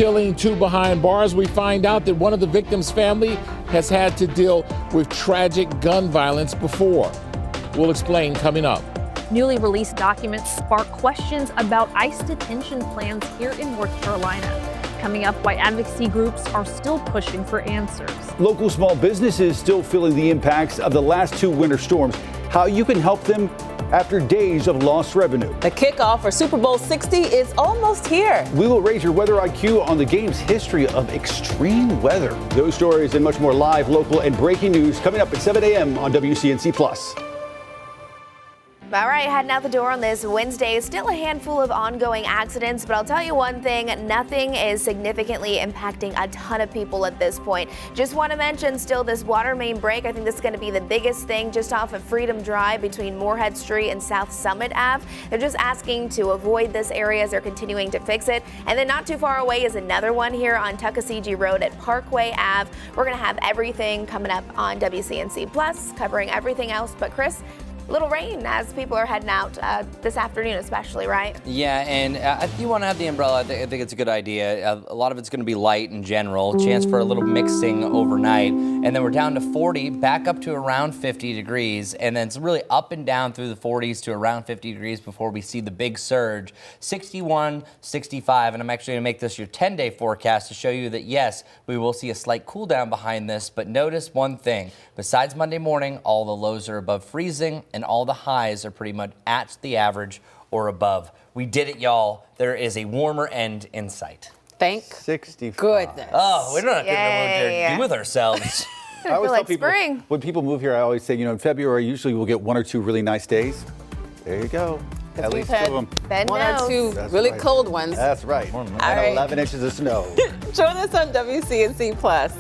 killing, 2 behind bars. We find out that one of the victims' family has had to deal with tragic gun violence before. We'll explain coming up. Newly released documents spark questions about ICE detention plans here in North Carolina. Coming up, why advocacy groups are still pushing for answers. Local small businesses still feeling the impacts of the last 2 winter storms. How you can help them after days of lost revenue. The kickoff for Super Bowl 60 is almost here. We will raise your weather IQ on the game's history of extreme weather. Those stories and much more live, local, and breaking news coming up at 7 a.m. on WCNC Plus. All right, heading out the door on this Wednesday. Still a handful of ongoing accidents, but I'll tell you one thing, nothing is significantly impacting a ton of people at this point. Just want to mention still this water main break. I think this is going to be the biggest thing just off of Freedom Drive between Moorhead Street and South Summit Ave. They're just asking to avoid this area as they're continuing to fix it. And then not too far away is another one here on Tuckasegee Road at Parkway Ave. We're going to have everything coming up on WCNC Plus, covering everything else. But Chris, little rain as people are heading out this afternoon especially, right? Yeah, and if you want to have the umbrella, I think it's a good idea. A lot of it's going to be light in general, chance for a little mixing overnight, and then we're down to 40, back up to around 50 degrees, and then it's really up and down through the 40s to around 50 degrees before we see the big surge. 61, 65, and I'm actually going to make this your 10-day forecast to show you that, yes, we will see a slight cool down behind this, but notice one thing. Besides Monday morning, all the lows are above freezing, and all the highs are pretty much at the average or above. We did it, y'all. There is a warmer end in sight. Thank 65. goodness. Oh, we don't have to know what to do with ourselves. I always like tell people, spring. when people move here, I always say, in February, usually we'll get 1 or 2 really nice days. There you go. At least 2 of them. Ben One or knows. two That's really right. cold ones. That's right. And right. 11 inches of snow. Join us on WCNC Plus.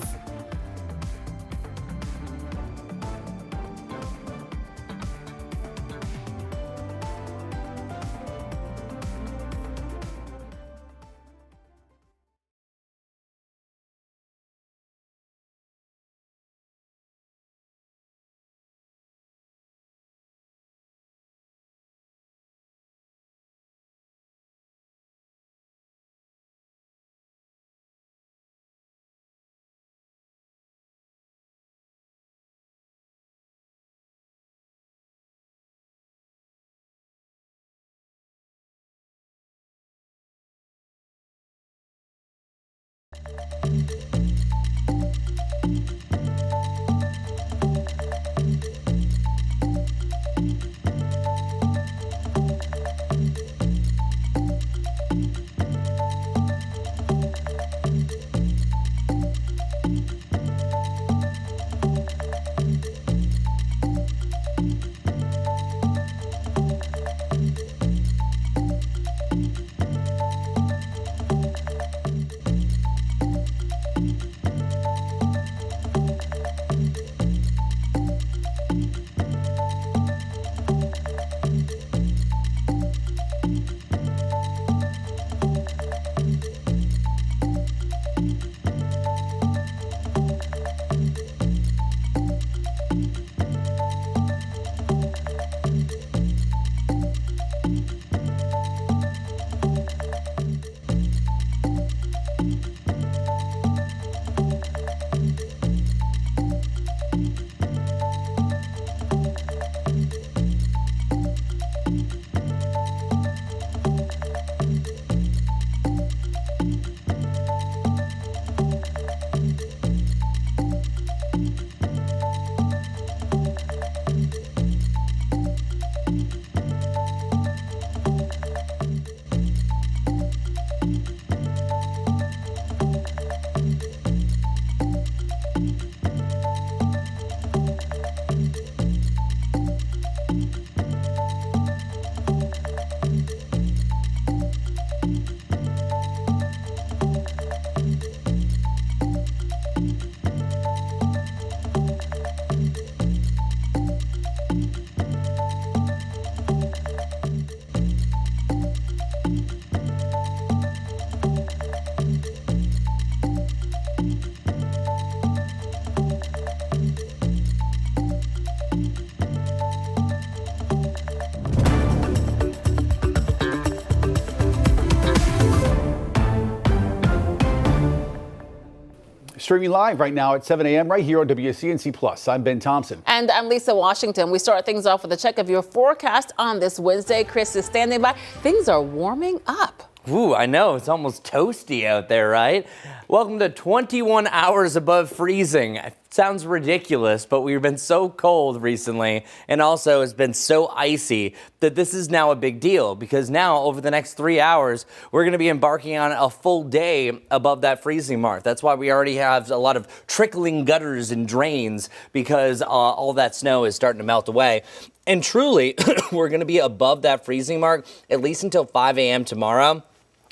streaming live right now at 7 a.m. right here on WCNC Plus. I'm Ben Thompson. And I'm Lisa Washington. We start things off with a check of your forecast on this Wednesday. Chris is standing by. Things are warming up. Ooh, I know, it's almost toasty out there, right? Welcome to 21 hours above freezing. It sounds ridiculous, but we've been so cold recently, and also it's been so icy that this is now a big deal, because now over the next 3 hours, we're going to be embarking on a full day above that freezing mark. That's why we already have a lot of trickling gutters and drains, because all that snow is starting to melt away. And truly, we're going to be above that freezing mark at least until 5 a.m. tomorrow,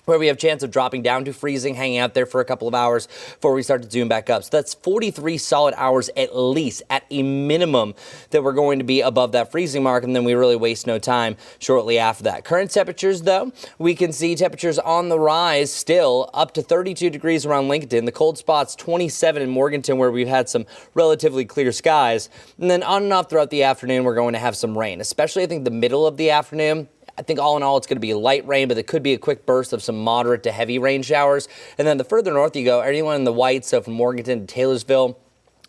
where we have a chance of dropping down to freezing, hanging out there for a couple of hours before we start to zoom back up. So that's 43 solid hours at least, at a minimum, that we're going to be above that freezing mark, and then we really waste no time shortly after that. Current temperatures, though, we can see temperatures on the rise still, up to 32 degrees around Lincoln. The cold spot's 27 in Morganton, where we've had some relatively clear skies. And then on and off throughout the afternoon, we're going to have some rain, especially I think the middle of the afternoon. I think all in all, it's going to be light rain, but there could be a quick burst of some moderate to heavy rain showers. And then the further north you go, anyone in the white, so from Morganton to Taylorsville,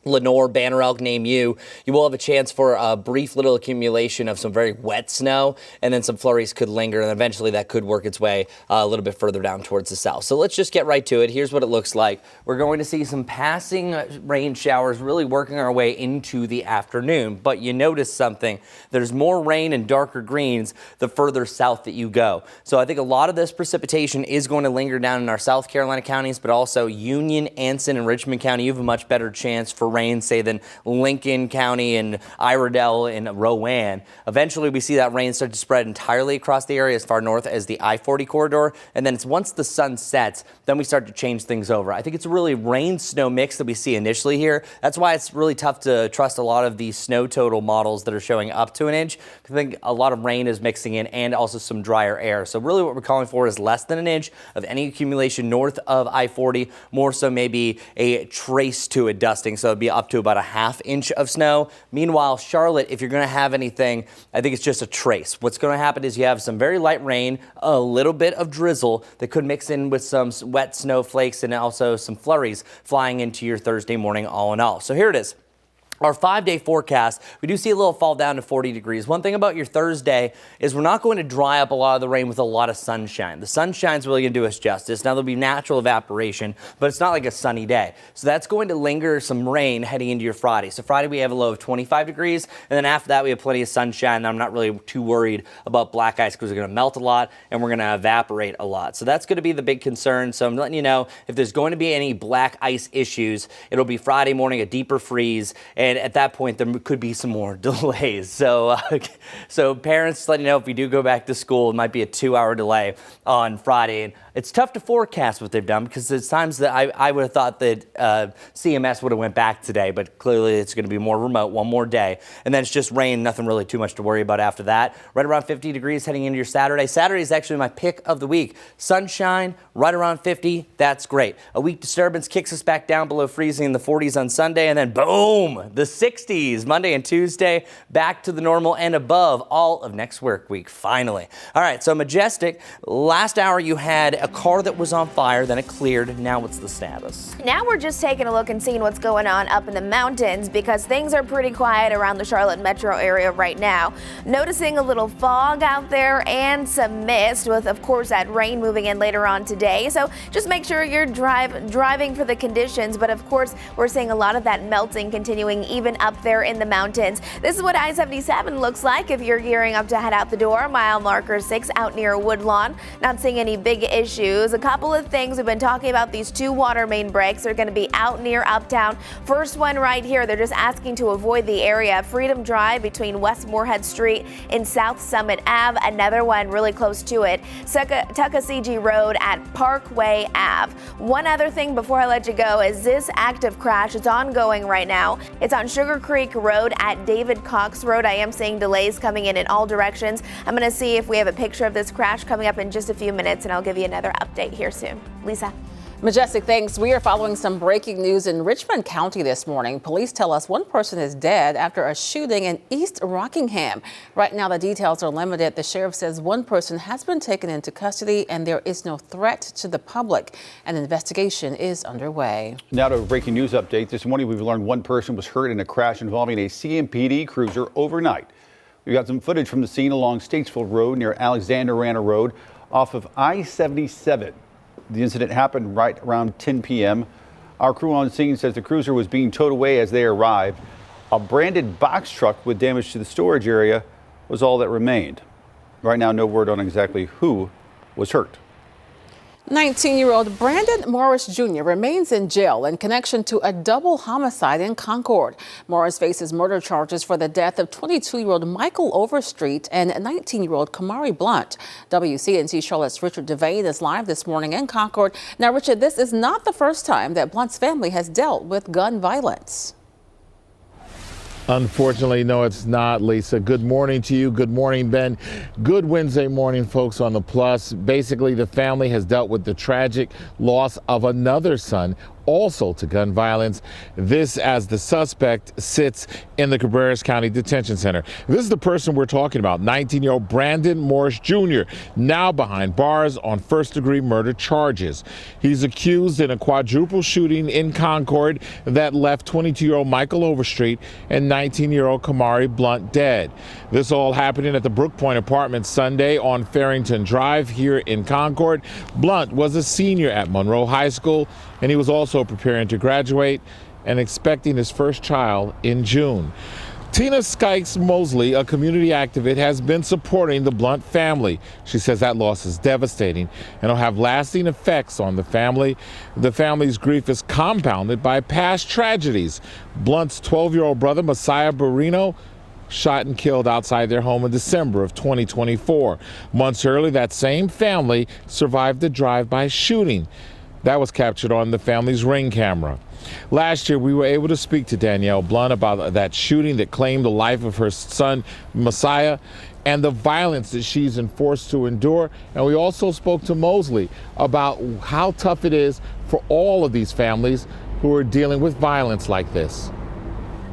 Lenore, Banner Elk, name you will have a chance for a brief little accumulation of some very wet snow, and then some flurries could linger, and eventually that could work its way a little bit further down towards the south. So let's just get right to it. Here's what it looks like. We're going to see some passing rain showers really working our way into the afternoon, but you notice something. There's more rain and darker greens the further south that you go. So I think a lot of this precipitation is going to linger down in our South Carolina counties, but also Union, Anson, and Richmond County. You have a much better chance for rain, say, than Lincoln County and Iredell and Rowan. Eventually, we see that rain start to spread entirely across the area as far north as the I-40 corridor, and then it's once the sun sets, then we start to change things over. I think it's a really rain-snow mix that we see initially here. That's why it's really tough to trust a lot of these snow total models that are showing up to an inch. I think a lot of rain is mixing in and also some drier air. So really what we're calling for is less than an inch of any accumulation north of I-40, more so maybe a trace to a dusting, so it'd be up to about a ½ inch of snow. Meanwhile, Charlotte, if you're going to have anything, I think it's just a trace. What's going to happen is you have some very light rain, a little bit of drizzle that could mix in with some wet snowflakes and also some flurries flying into your Thursday morning all in all. So here it is. Our 5-day forecast, we do see a little fall down to 40 degrees. One thing about your Thursday is we're not going to dry up a lot of the rain with a lot of sunshine. The sunshine's really going to do us justice. Now, there'll be natural evaporation, but it's not like a sunny day. So that's going to linger some rain heading into your Friday. So Friday, we have a low of 25 degrees, and then after that, we have plenty of sunshine. I'm not really too worried about black ice because we're going to melt a lot and we're going to evaporate a lot. So that's going to be the big concern. So I'm letting you know if there's going to be any black ice issues, it'll be Friday morning, a deeper freeze, and at that point, there could be some more delays. So parents, letting you know if we do go back to school, it might be a 2-hour delay on Friday. And it's tough to forecast what they've done because there's times that I would have thought that CMS would have went back today, but clearly it's going to be more remote, one more day. And then it's just rain, nothing really too much to worry about after that. Right around 50 degrees heading into your Saturday. Saturday is actually my pick of the week. Sunshine, right around 50, that's great. A weak disturbance kicks us back down below freezing in the 40s on Sunday, and then boom, the 60s Monday and Tuesday, back to the normal and above all of next work week, finally. All right, so Majestic, last hour you had a car that was on fire, then it cleared. Now what's the status? Now we're just taking a look and seeing what's going on up in the mountains because things are pretty quiet around the Charlotte metro area right now. Noticing a little fog out there and some mist with, of course, that rain moving in later on today. So just make sure you're driving for the conditions. But of course, we're seeing a lot of that melting continuing even up there in the mountains. This is what I-77 looks like if you're gearing up to head out the door. Mile marker 6 out near Woodlawn. Not seeing any big issues. A couple of things we've been talking about, these 2 water main breaks are going to be out near Uptown. First one right here, they're just asking to avoid the area. Freedom Drive between West Moorhead Street and South Summit Ave. Another one really close to it. Tuckasegee Road at Parkway Ave. One other thing before I let you go is this active crash. It's ongoing right now. It's on Sugar Creek Road at David Cox Road. I am seeing delays coming in all directions. I'm going to see if we have a picture of this crash coming up in just a few minutes, and I'll give you another update here soon. Lisa. Majestic, thanks. We are following some breaking news in Richmond County this morning. Police tell us one person is dead after a shooting in East Rockingham. Right now, the details are limited. The sheriff says one person has been taken into custody and there is no threat to the public. An investigation is underway. Now to a breaking news update. This morning, we've learned one person was hurt in a crash involving a CMPD cruiser overnight. We got some footage from the scene along Statesville Road near Alexander Rana Road off of I-77. The incident happened right around 10 p.m. Our crew on scene says the cruiser was being towed away as they arrived. A branded box truck with damage to the storage area was all that remained. Right now, no word on exactly who was hurt. 19-year-old Brandon Morris Jr. remains in jail in connection to a double homicide in Concord. Morris faces murder charges for the death of 22-year-old Michael Overstreet and 19-year-old Kamari Blunt. WCNC Charlotte's Richard Devane is live this morning in Concord. Now, Richard, this is not the first time that Blunt's family has dealt with gun violence. Unfortunately, no, it's not, Lisa. Good morning to you. Good morning, Ben. Good Wednesday morning, folks, on the Plus. Basically, the family has dealt with the tragic loss of another son, also to gun violence. This as the suspect sits in the Cabarrus County Detention Center. This is the person we're talking about, 19-year-old Brandon Morris Jr., now behind bars on first-degree murder charges. He's accused in a quadruple shooting in Concord that left 22-year-old Michael Overstreet and 19-year-old Kamari Blunt dead. This all happening at the Brook Point Apartments Sunday on Farrington Drive here in Concord. Blunt was a senior at Monroe High School, and he was also preparing to graduate and expecting his first child in June. Tina Skikes Mosley, a community activist, has been supporting the Blunt family. She says that loss is devastating and will have lasting effects on the family. The family's grief is compounded by past tragedies. Blunt's 12-year-old brother, Messiah Barrino, shot and killed outside their home in December of 2024. Months earlier, that same family survived a drive-by shooting. That was captured on the family's Ring camera. Last year, we were able to speak to Danielle Blunt about that shooting that claimed the life of her son, Messiah, and the violence that she's been forced to endure. And we also spoke to Mosley about how tough it is for all of these families who are dealing with violence like this.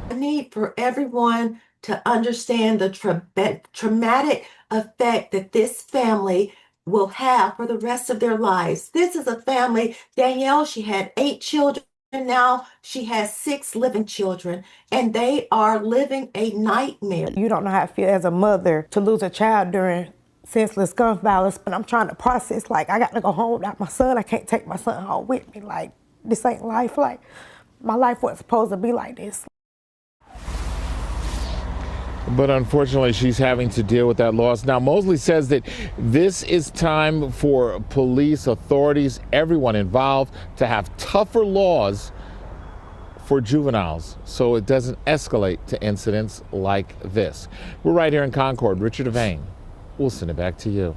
I need for everyone to understand the traumatic effect that this family will have for the rest of their lives. This is a family, Danielle, she had 8 children, and now she has 6 living children, and they are living a nightmare. You don't know how it feels as a mother to lose a child during senseless gun violence, but I'm trying to process, like, I got to go home without my son. I can't take my son home with me. Like, this ain't life. Like, my life wasn't supposed to be like this. But unfortunately, she's having to deal with that loss. Now, Mosley says that this is time for police, authorities, everyone involved to have tougher laws for juveniles so it doesn't escalate to incidents like this. We're right here in Concord. Richard Devane, we'll send it back to you.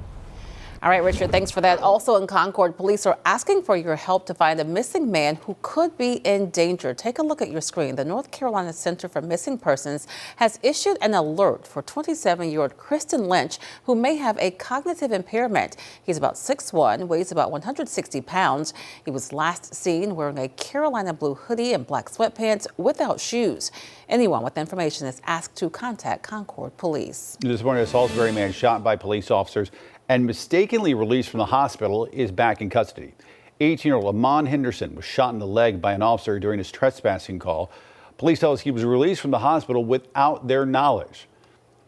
All right, Richard, thanks for that. Also in Concord, police are asking for your help to find a missing man who could be in danger. Take a look at your screen. The North Carolina Center for Missing Persons has issued an alert for 27-year-old Kristen Lynch, who may have a cognitive impairment. He's about 6'1", weighs about 160 pounds. He was last seen wearing a Carolina blue hoodie and black sweatpants without shoes. Anyone with information is asked to contact Concord Police. This morning, a Salisbury man shot by police officers and mistakenly released from the hospital is back in custody. 18-year-old Amon Henderson was shot in the leg by an officer during his trespassing call. Police tell us he was released from the hospital without their knowledge.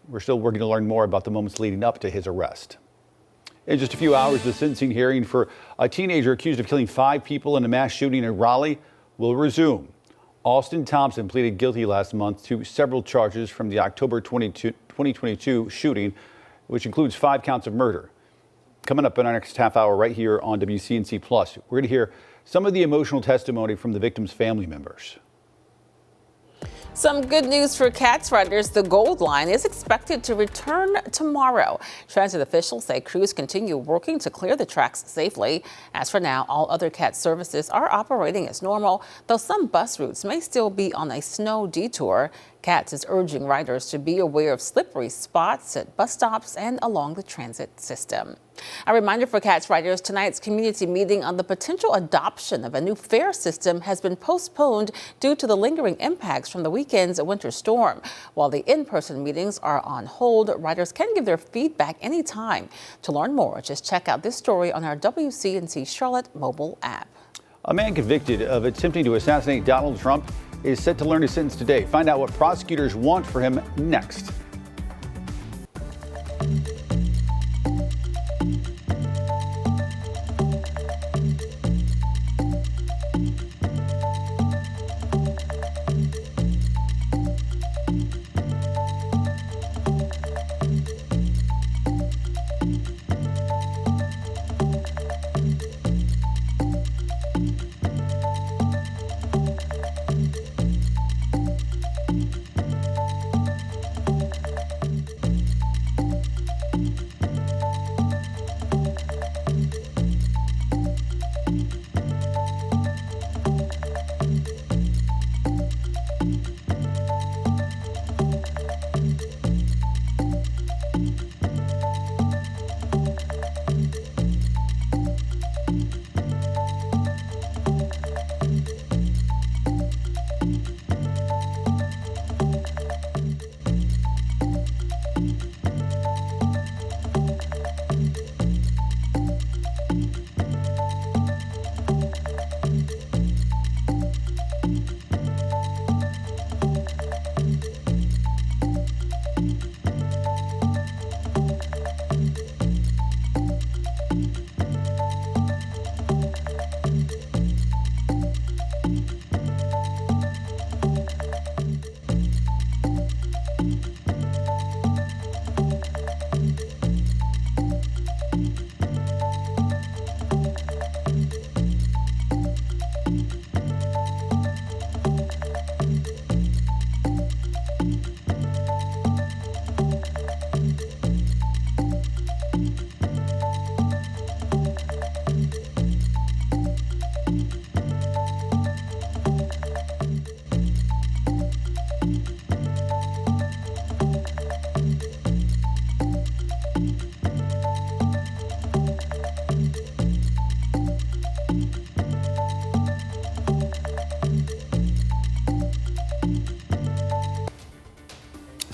We're still working to learn more about the moments leading up to his arrest. In just a few hours, the sentencing hearing for a teenager accused of killing 5 people in a mass shooting in Raleigh will resume. Austin Thompson pleaded guilty last month to several charges from the October 2022 shooting, which includes 5 counts of murder. Coming up in our next half hour right here on WCNC Plus, we're going to hear some of the emotional testimony from the victims' family members. Some good news for CATS riders. The Gold Line is expected to return tomorrow. Transit officials say crews continue working to clear the tracks safely. As for now, all other CATS services are operating as normal, though some bus routes may still be on a snow detour. CATS is urging riders to be aware of slippery spots at bus stops and along the transit system. A reminder for Catch Writers, tonight's community meeting on the potential adoption of a new fare system has been postponed due to the lingering impacts from the weekend's winter storm. While the in-person meetings are on hold, writers can give their feedback anytime. To learn more, just check out this story on our WCNC Charlotte mobile app. A man convicted of attempting to assassinate Donald Trump is set to learn his sentence today. Find out what prosecutors want for him next.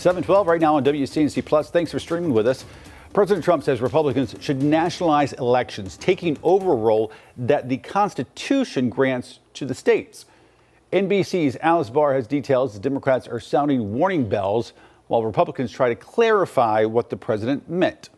$7:12 right now on WCNC Plus. Thanks for streaming with us. President Trump says Republicans should nationalize elections, taking over a role that the Constitution grants to the states. NBC's Alice Barr has details. The Democrats are sounding warning bells while Republicans try to clarify what the president meant.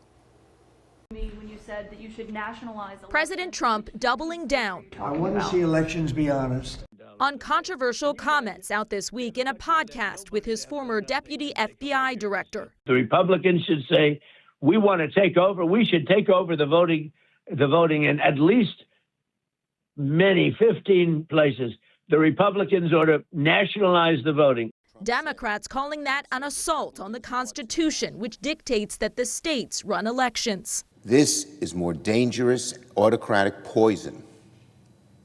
When you said that you should nationalize elections. President Trump doubling down. I want to see elections be honest. On controversial comments out this week in a podcast with his former deputy FBI director. The Republicans should say, we want to take over. We should take over the voting in at least 15 places. The Republicans ought to nationalize the voting. Democrats calling that an assault on the Constitution, which dictates that the states run elections. This is more dangerous autocratic poison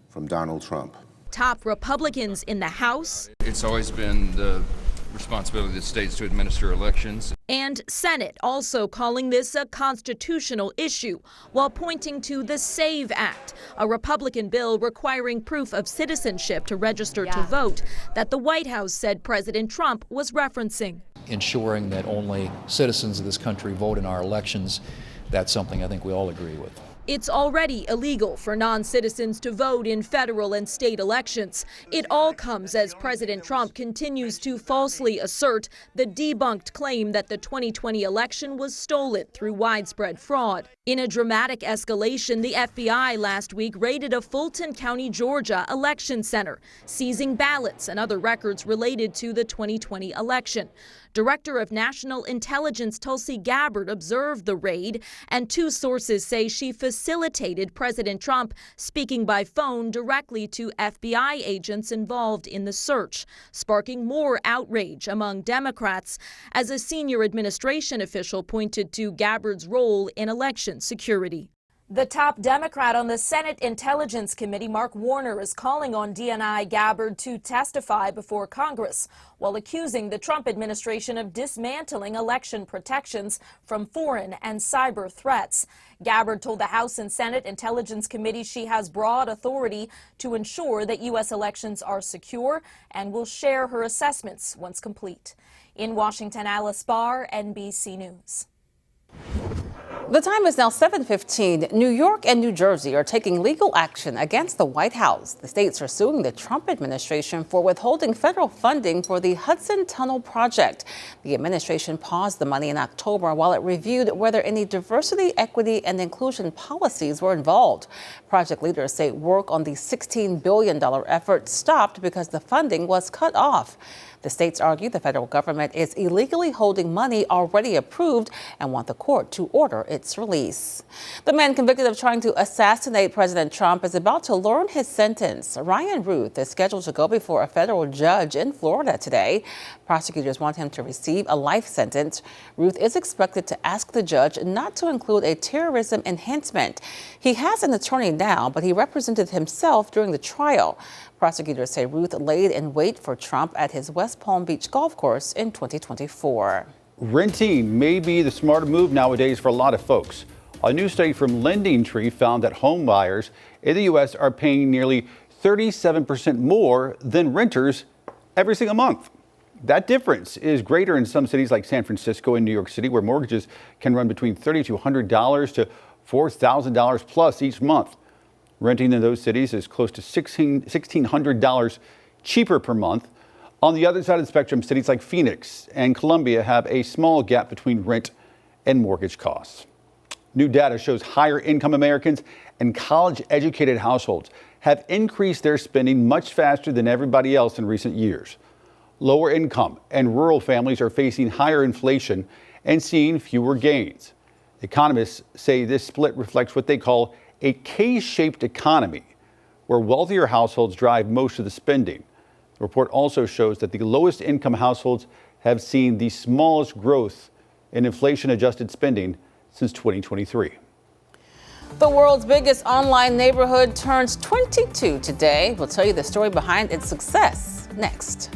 from Donald Trump. Top Republicans in the House. It's always been the responsibility of the states to administer elections. And Senate also calling this a constitutional issue while pointing to the SAVE Act, a Republican bill requiring proof of citizenship to register to vote that the White House said President Trump was referencing. Ensuring that only citizens of this country vote in our elections, that's something I think we all agree with. It's already illegal for non-citizens to vote in federal and state elections. It all comes as President Trump continues to falsely assert the debunked claim that the 2020 election was stolen through widespread fraud. In a dramatic escalation, the FBI last week raided a Fulton County, Georgia election center, seizing ballots and other records related to the 2020 election. Director of National Intelligence Tulsi Gabbard observed the raid, and two sources say she facilitated President Trump speaking by phone directly to FBI agents involved in the search, sparking more outrage among Democrats as a senior administration official pointed to Gabbard's role in election security. The top Democrat on the Senate Intelligence Committee, Mark Warner, is calling on DNI Gabbard to testify before Congress while accusing the Trump administration of dismantling election protections from foreign and cyber threats. Gabbard told the House and Senate Intelligence Committee she has broad authority to ensure that U.S. elections are secure and will share her assessments once complete. In Washington, Alice Barr, NBC News. The time is now 7:15. New York and New Jersey are taking legal action against the White House. The states are suing the Trump administration for withholding federal funding for the Hudson Tunnel project. The administration paused the money in October while it reviewed whether any diversity, equity, and inclusion policies were involved. Project leaders say work on the $16 billion effort stopped because the funding was cut off. The states argue the federal government is illegally holding money already approved and want the court to order its release. The man convicted of trying to assassinate President Trump is about to learn his sentence. Ryan Ruth is scheduled to go before a federal judge in Florida today. Prosecutors want him to receive a life sentence. Ruth is expected to ask the judge not to include a terrorism enhancement. He has an attorney now, but he represented himself during the trial. Prosecutors say Ruth laid in wait for Trump at his West Palm Beach golf course in 2024. Renting may be the smarter move nowadays for a lot of folks. A new study from Lending Tree found that home buyers in the U.S. are paying nearly 37% more than renters every single month. That difference is greater in some cities like San Francisco and New York City, where mortgages can run between $3,200 to $4,000 plus each month. Renting in those cities is close to $1,600 cheaper per month. On the other side of the spectrum, cities like Phoenix and Columbia have a small gap between rent and mortgage costs. New data shows higher income Americans and college-educated households have increased their spending much faster than everybody else in recent years. Lower income and rural families are facing higher inflation and seeing fewer gains. Economists say this split reflects what they call a K-shaped economy, where wealthier households drive most of the spending. The report also shows that the lowest income households have seen the smallest growth in inflation-adjusted spending since 2023. The world's biggest online neighborhood turns 22 today. We'll tell you the story behind its success next.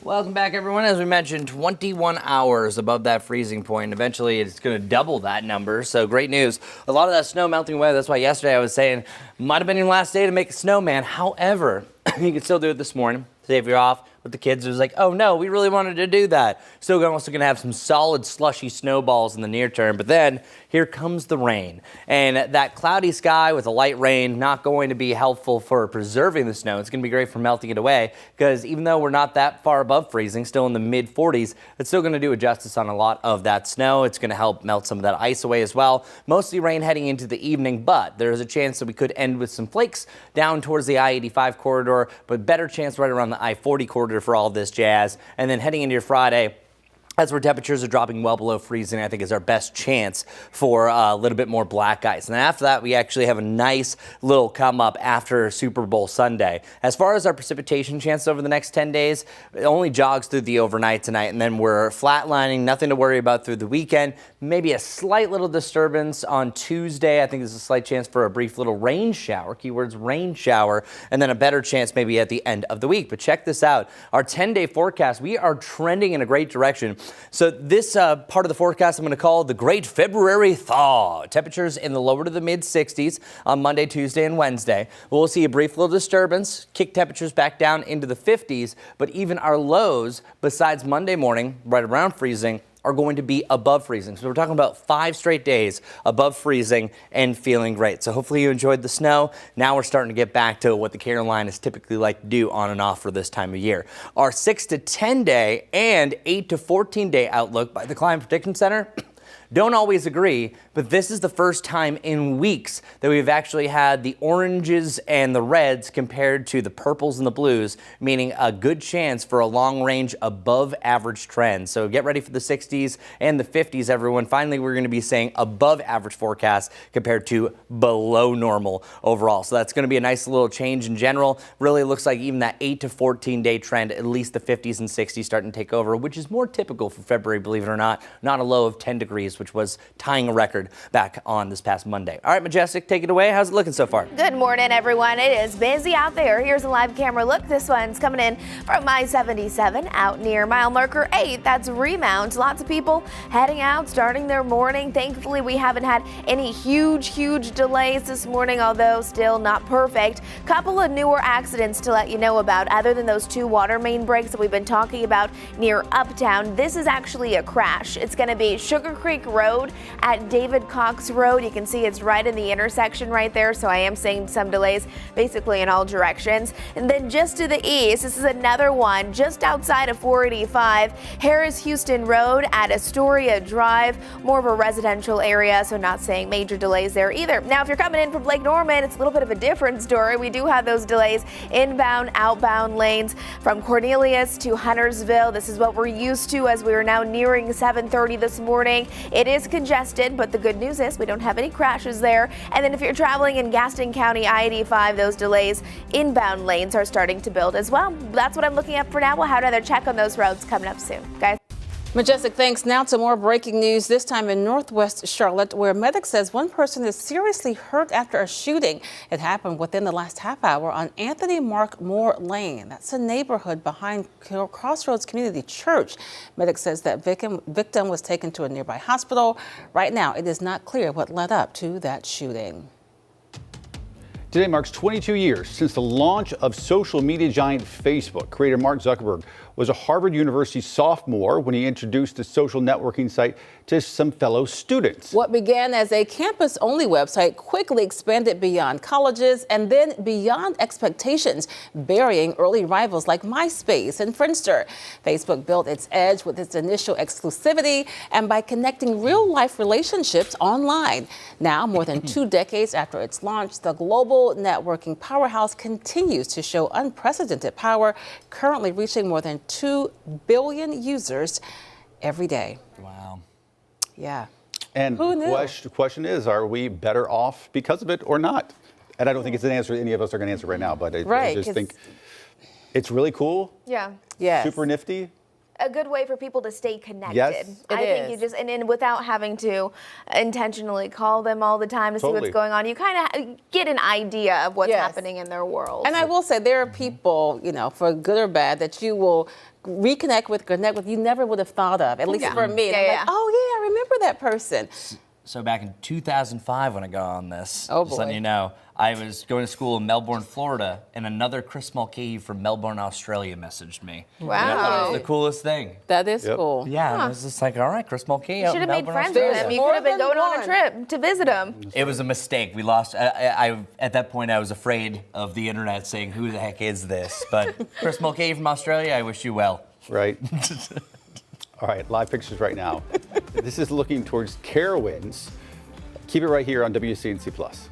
Welcome back, everyone. As we mentioned, 21 hours above that freezing point. Eventually, it's going to double that number. So great news. A lot of that snow melting away. That's why yesterday I was saying might have been your last day to make a snowman. However, you can still do it this morning. Today, if you're off with the kids, it was like, oh no, we really wanted to do that. Still also going to have some solid slushy snowballs in the near term. But then here comes the rain. And that cloudy sky with a light rain not going to be helpful for preserving the snow. It's going to be great for melting it away because even though we're not that far above freezing, still in the mid 40s, it's still going to do a justice on a lot of that snow. It's going to help melt some of that ice away as well. Mostly rain heading into the evening, but there's a chance that we could end with some flakes down towards the I-85 corridor, but better chance right around the I-40 corridor for all this jazz. And then heading into your Friday, that's where temperatures are dropping well below freezing. I think is our best chance for a little bit more black ice. And then after that, we actually have a nice little come up after Super Bowl Sunday. As far as our precipitation chance over the next 10 days, it only jogs through the overnight tonight. And then we're flatlining, nothing to worry about through the weekend. Maybe a slight little disturbance on Tuesday. I think there's a slight chance for a brief little rain shower, keywords rain shower, and then a better chance maybe at the end of the week. But check this out. Our 10-day forecast, we are trending in a great direction. So this part of the forecast I'm going to call the Great February Thaw. Temperatures in the lower to the mid 60s on Monday, Tuesday, and Wednesday. We'll see a brief little disturbance, kick temperatures back down into the 50s, but even our lows, besides Monday morning, right around freezing, are going to be above freezing. So we're talking about 5 straight days above freezing and feeling great. So hopefully you enjoyed the snow. Now we're starting to get back to what the Carolinas typically like to do on and off for this time of year. Our 6 to 10 day and 8 to 14 day outlook by the Climate Prediction Center don't always agree, but this is the first time in weeks that we've actually had the oranges and the reds compared to the purples and the blues, meaning a good chance for a long range above average trend. So get ready for the 60s and the 50s, everyone. Finally, we're going to be saying above average forecast compared to below normal overall. So that's going to be a nice little change in general. Really looks like even that 8 to 14 day trend, at least the 50s and 60s starting to take over, which is more typical for February, believe it or not. Not a low of 10 degrees, which was tying a record back on this past Monday. All right, Majestic, take it away. How's it looking so far? Good morning, everyone. It is busy out there. Here's a live camera look. This one's coming in from I-77 out near mile marker 8. That's Remount. Lots of people heading out, starting their morning. Thankfully, we haven't had any huge delays this morning, although still not perfect. Couple of newer accidents to let you know about, other than those 2 water main breaks that we've been talking about near Uptown. This is actually a crash. It's going to be Sugar Creek Road at David Cox Road. You can see it's right in the intersection right there, so I am seeing some delays basically in all directions. And then just to the east, this is another one just outside of 485, Harris Houston Road at Astoria Drive. More of a residential area, so not seeing major delays there either. Now, if you're coming in from Lake Norman, it's a little bit of a different story. We do have those delays inbound, outbound lanes from Cornelius to Huntersville. This is what we're used to as we are now nearing 7:30 this morning. It is congested, but the good news is we don't have any crashes there. And then if you're traveling in Gaston County I-85, those delays inbound lanes are starting to build as well. That's what I'm looking at for now. We'll have another check on those roads coming up soon, guys. Majestic, thanks. Now to more breaking news, this time in Northwest Charlotte, where medics says one person is seriously hurt after a shooting. It happened within the last half hour on Anthony Mark Moore Lane. That's a neighborhood behind Crossroads Community Church. Medics says that victim was taken to a nearby hospital. Right now, it is not clear what led up to that shooting. Today marks 22 years since the launch of social media giant Facebook. Creator Mark Zuckerberg was a Harvard University sophomore when he introduced the social networking site to some fellow students. What began as a campus-only website quickly expanded beyond colleges and then beyond expectations, burying early rivals like MySpace and Friendster. Facebook built its edge with its initial exclusivity and by connecting real-life relationships online. Now, more than 2 decades after its launch, the global networking powerhouse continues to show unprecedented power, currently reaching more than 2 billion users every day. Wow. Yeah. And the question is, are we better off because of it or not? And I don't think it's an answer any of us are going to answer right now, but I just think it's really cool. Yeah. Yes. Super nifty. a good way for people to stay connected. Yes, I think you just, and without having to intentionally call them all the time to see what's going on, you kind of get an idea of what's happening in their world. And I will say, there are people, you know, for good or bad, that you will connect with, you never would have thought of, at least for me. And I'm like, oh yeah, I remember that person. So back in 2005 when I got on this, just letting boy. you know, I was going to school in Melbourne, Florida, and another Chris Mulcahy from Melbourne, Australia messaged me. Wow. And I thought it was the coolest thing. That is cool. Yeah, I was just like, all right, Chris Mulcahy out should in have made Melbourne, friends with Australia. him. You could have been going on a trip to visit him. It was a mistake. We lost. I at that point I was afraid of the internet saying, "Who the heck is this?" But Chris Mulcahy from Australia, I wish you well. Right. All right, live pictures right now. This is looking towards Carowinds. Keep it right here on WCNC Plus.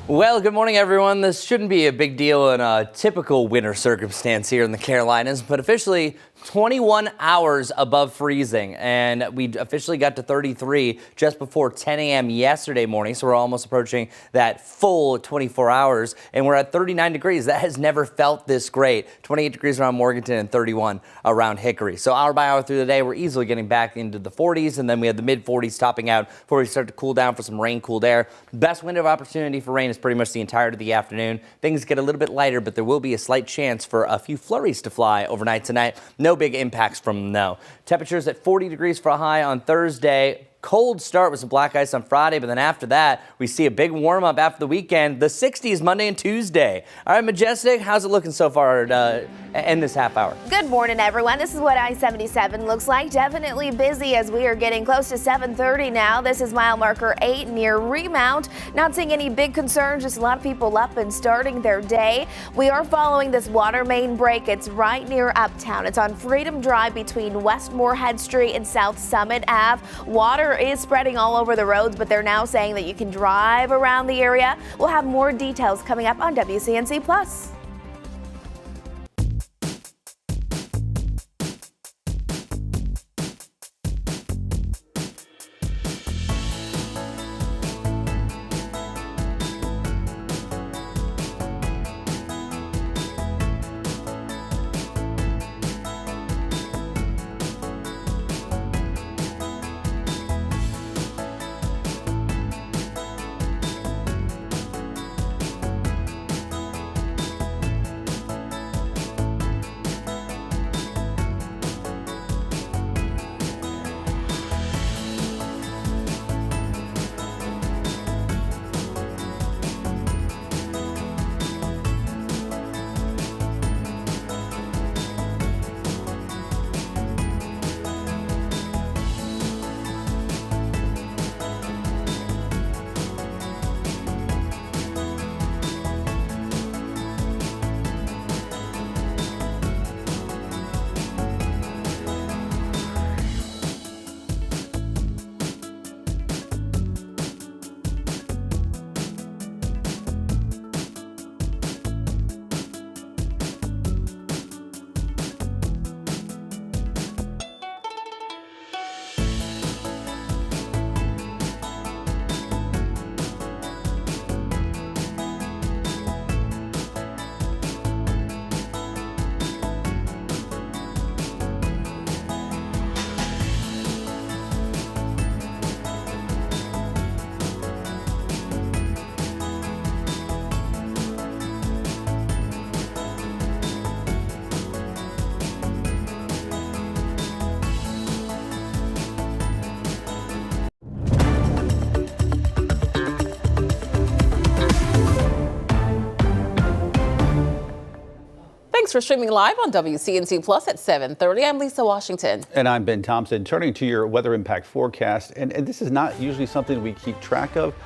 Well, good morning, everyone. This shouldn't be a big deal in a typical winter circumstance here in the Carolinas, but officially 21 hours above freezing, and we officially got to 33 just before 10 a.m. yesterday morning, so we're almost approaching that full 24 hours, and we're at 39 degrees. That has never felt this great. 28 degrees around Morganton and 31 around Hickory. So hour by hour through the day, we're easily getting back into the 40s, and then we have the mid-40s topping out before we start to cool down for some rain-cooled air. Best window of opportunity for rain is pretty much the entirety of the afternoon. Things get a little bit lighter, but there will be a slight chance for a few flurries to fly overnight tonight. No big impacts from them, though. Temperatures at 40 degrees for a high on Thursday. Cold start with some black ice on Friday, but then after that, we see a big warm up after the weekend. The 60s Monday and Tuesday. All right, Majestic, how's it looking so far in this half hour? Good morning, everyone. This is what I-77 looks like. Definitely busy as we are getting close to 7:30 now. This is mile marker 8 near Remount. Not seeing any big concerns, just a lot of people up and starting their day. We are following this water main break. It's right near Uptown. It's on Freedom Drive between West Moorhead Street and South Summit Ave. Water is spreading all over the roads, but they're now saying that you can drive around the area. We'll have more details coming up on WCNC Plus. Thanks for streaming live on WCNC Plus at 7:30. I'm Lisa Washington. And I'm Ben Thompson. Turning to your weather impact forecast, and this is not usually something we keep track of,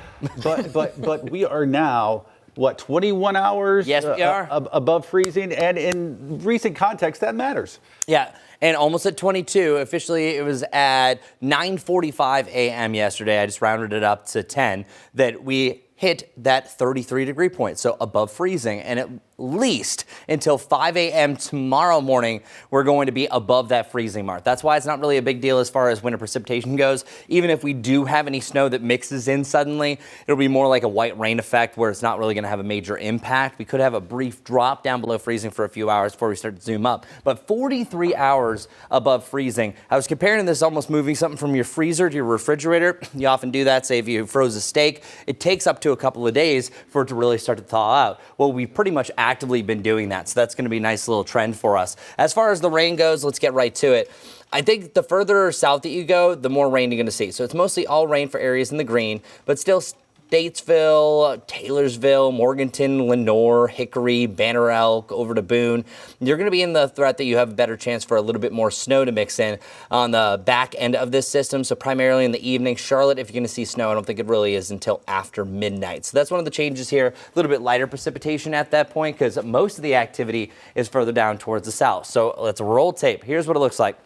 but we are now, what, 21 hours Yes, we are. above freezing, and in recent context, that matters. Yeah. And almost at 22. Officially, it was at 9:45 a.m. yesterday. I just rounded it up to 10 that we hit that 33-degree point, so above freezing. And at least until 5 a.m. tomorrow morning, we're going to be above that freezing mark. That's why it's not really a big deal as far as winter precipitation goes. Even if we do have any snow that mixes in suddenly, it'll be more like a white rain effect where it's not really going to have a major impact. We could have a brief drop down below freezing for a few hours before we start to zoom up. But 43 hours above freezing. I was comparing this almost moving something from your freezer to your refrigerator. You often do that, say if you froze a steak. It takes up to a couple of days for it to really start to thaw out. Well, we've pretty much actively been doing that, so that's going to be a nice little trend for us. As far as the rain goes, let's get right to it. I think the further south that you go, the more rain you're going to see. So it's mostly all rain for areas in the green, but still Statesville, Taylorsville, Morganton, Lenoir, Hickory, Banner Elk, over to Boone. You're going to be in the threat that you have a better chance for a little bit more snow to mix in on the back end of this system. So primarily in the evening. Charlotte, if you're going to see snow, I don't think it really is until after midnight. So that's one of the changes here. A little bit lighter precipitation at that point because most of the activity is further down towards the south. So let's roll tape. Here's what it looks like.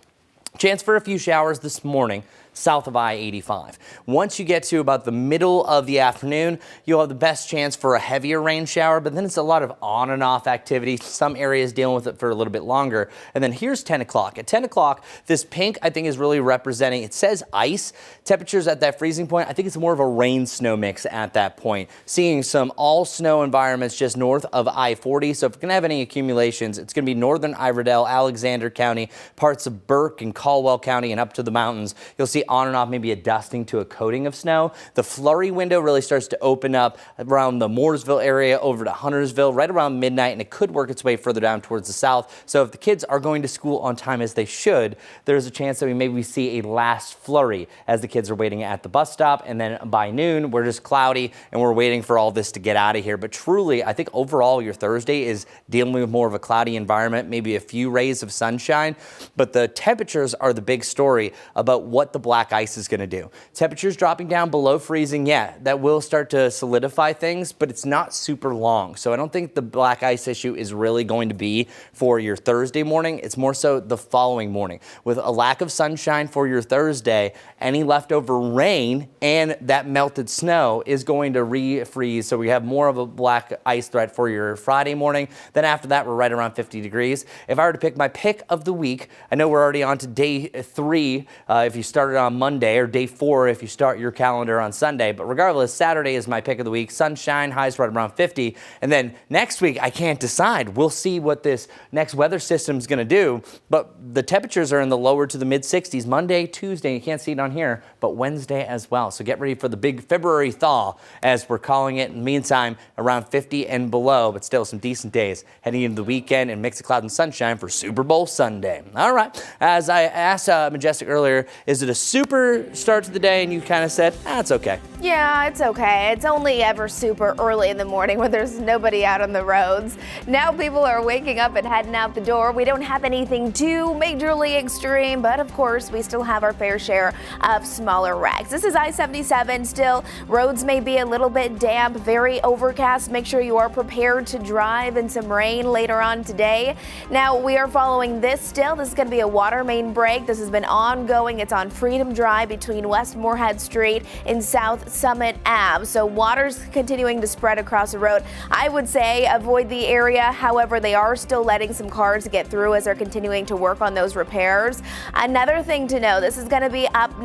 Chance for a few showers this morning south of I-85. Once you get to about the middle of the afternoon, you'll have the best chance for a heavier rain shower, but then it's a lot of on and off activity. Some areas dealing with it for a little bit longer. And then here's 10 o'clock. At 10 o'clock, this pink, I think, is really representing, it says ice. Temperatures at that freezing point, I think it's more of a rain-snow mix at that point. Seeing some all-snow environments just north of I-40. So if we're going to have any accumulations, it's going to be northern Iredell, Alexander County, parts of Burke and Caldwell County, and up to the mountains. You'll see on and off, maybe a dusting to a coating of snow. The flurry window really starts to open up around the Mooresville area over to Huntersville right around midnight, and it could work its way further down towards the south. So if the kids are going to school on time as they should, there's a chance that we maybe see a last flurry as the kids are waiting at the bus stop, and then by noon we're just cloudy and we're waiting for all this to get out of here. But truly, I think overall your Thursday is dealing with more of a cloudy environment, maybe a few rays of sunshine, but the temperatures are the big story about what the black ice is going to do. Temperatures dropping down below freezing, yeah, that will start to solidify things, but it's not super long. So I don't think the black ice issue is really going to be for your Thursday morning. It's more so the following morning. With a lack of sunshine for your Thursday, any leftover rain and that melted snow is going to refreeze. So we have more of a black ice threat for your Friday morning. Then after that, we're right around 50 degrees. If I were to pick my pick of the week, I know we're already on to day 3 if you started on Monday, or day 4 if you start your calendar on Sunday. But regardless, Saturday is my pick of the week. Sunshine, highs right around 50. And then next week, I can't decide. We'll see what this next weather system is going to do. But the temperatures are in the lower to the mid 60s. Monday, Tuesday, you can't see it on here, but Wednesday as well. So get ready for the big February thaw, as we're calling it. In the meantime, around 50 and below, but still some decent days heading into the weekend, and mix of cloud and sunshine for Super Bowl Sunday. All right. As I asked Majestic earlier, is it a super start to the day? And you kind of said, it's okay. Yeah, it's okay. It's only ever super early in the morning when there's nobody out on the roads. Now people are waking up and heading out the door. We don't have anything too majorly extreme, but of course we still have our fair share of smaller wrecks. This is I-77 still. Roads may be a little bit damp, very overcast. Make sure you are prepared to drive in some rain later on today. Now we are following this still. This is going to be a water main break. This has been ongoing. It's on Freedom Drive between West Moorhead Street and South Summit Ave. So water's continuing to spread across the road. I would say avoid the area. However, they are still letting some cars get through as they're continuing to work on those repairs. Another thing to know, this is going to be up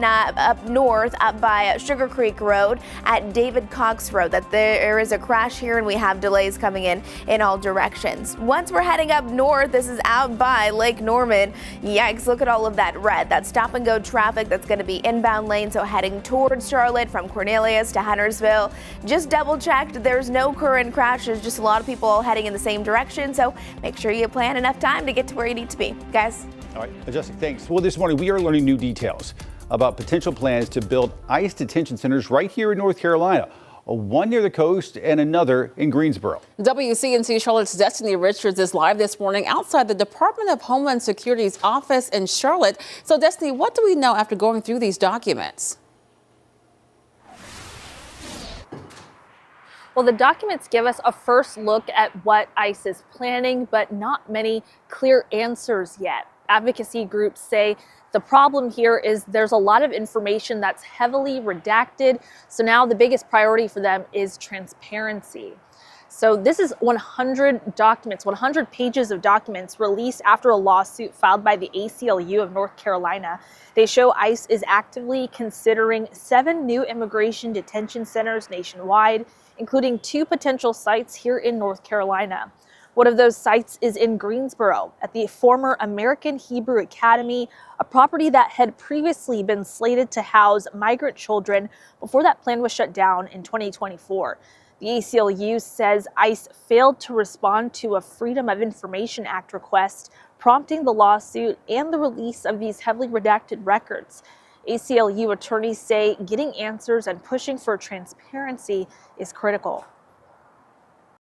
north, up by Sugar Creek Road at David Cox Road. That there is a crash here and we have delays coming in all directions. Once we're heading up north, this is out by Lake Norman. Yikes, look at all of that red. That's stop and go traffic that's going to be inbound lane, so heading towards Charlotte from Cornelius to Huntersville. Just double checked, there's no current crashes, just a lot of people heading in the same direction, so make sure you plan enough time to get to where you need to be. Guys? All right, Majestic, thanks. Well, this morning we are learning new details about potential plans to build ICE detention centers right here in North Carolina. one near the coast and another in Greensboro. WCNC Charlotte's Destiny Richards is live this morning outside the Department of Homeland Security's office in Charlotte. So, Destiny, what do we know after going through these documents? Well, the documents give us a first look at what ICE is planning, but not many clear answers yet. Advocacy groups say the problem here is there's a lot of information that's heavily redacted. So now the biggest priority for them is transparency. So this is 100 documents, 100 pages of documents released after a lawsuit filed by the ACLU of North Carolina. They show ICE is actively considering 7 new immigration detention centers nationwide, including 2 potential sites here in North Carolina. One of those sites is in Greensboro at the former American Hebrew Academy, a property that had previously been slated to house migrant children before that plan was shut down in 2024. The ACLU says ICE failed to respond to a Freedom of Information Act request, prompting the lawsuit and the release of these heavily redacted records. ACLU attorneys say getting answers and pushing for transparency is critical.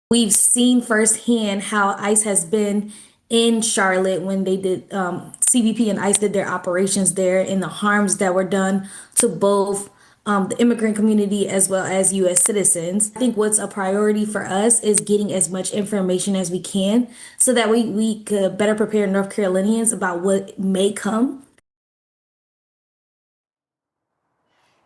We've seen firsthand how ICE has been in Charlotte when they did, CBP and ICE did their operations there, and the harms that were done to both the immigrant community as well as U.S. citizens. I think what's a priority for us is getting as much information as we can so that we could better prepare North Carolinians about what may come.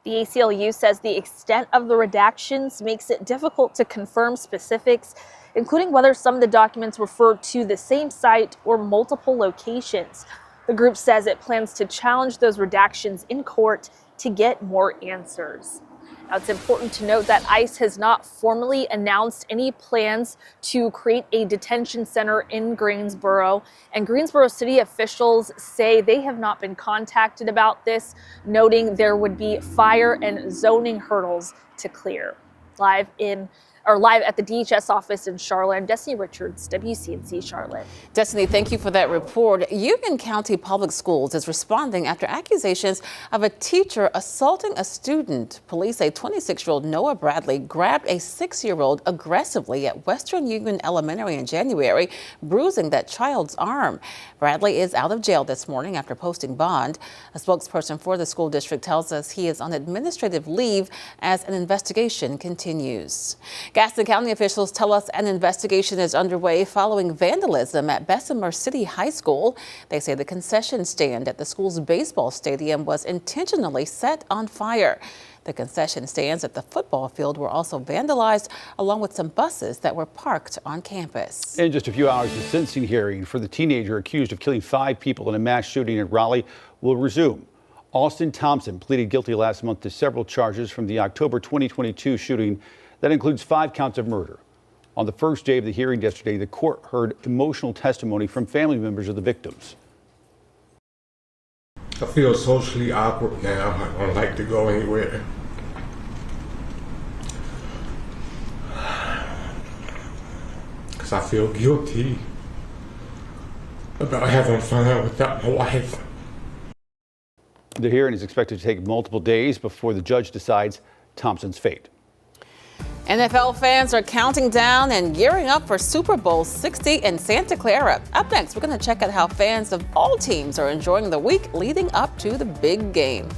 The ACLU says the extent of the redactions makes it difficult to confirm specifics, including whether some of the documents refer to the same site or multiple locations. The group says it plans to challenge those redactions in court to get more answers. Now, it's important to note that ICE has not formally announced any plans to create a detention center in Greensboro, and Greensboro city officials say they have not been contacted about this, noting there would be fire and zoning hurdles to clear. Live at the DHS office in Charlotte, I'm Destiny Richards, WCNC Charlotte. Destiny, thank you for that report. Union County Public Schools is responding after accusations of a teacher assaulting a student. Police say 26-year-old Noah Bradley grabbed a 6-year-old aggressively at Western Union Elementary in January, bruising that child's arm. Bradley is out of jail this morning after posting bond. A spokesperson for the school district tells us he is on administrative leave as an investigation continues. Gaston County officials tell us an investigation is underway following vandalism at Bessemer City High School. They say the concession stand at the school's baseball stadium was intentionally set on fire. The concession stands at the football field were also vandalized, along with some buses that were parked on campus. In just a few hours, the sentencing hearing for the teenager accused of killing 5 people in a mass shooting in Raleigh will resume. Austin Thompson pleaded guilty last month to several charges from the October 2022 shooting. That includes 5 counts of murder. On the first day of the hearing yesterday, the court heard emotional testimony from family members of the victims. I feel socially awkward now. I don't like to go anywhere. Because I feel guilty about having fun without my wife. The hearing is expected to take multiple days before the judge decides Thompson's fate. NFL fans are counting down and gearing up for Super Bowl 60 in Santa Clara. Up next, we're going to check out how fans of all teams are enjoying the week leading up to the big game.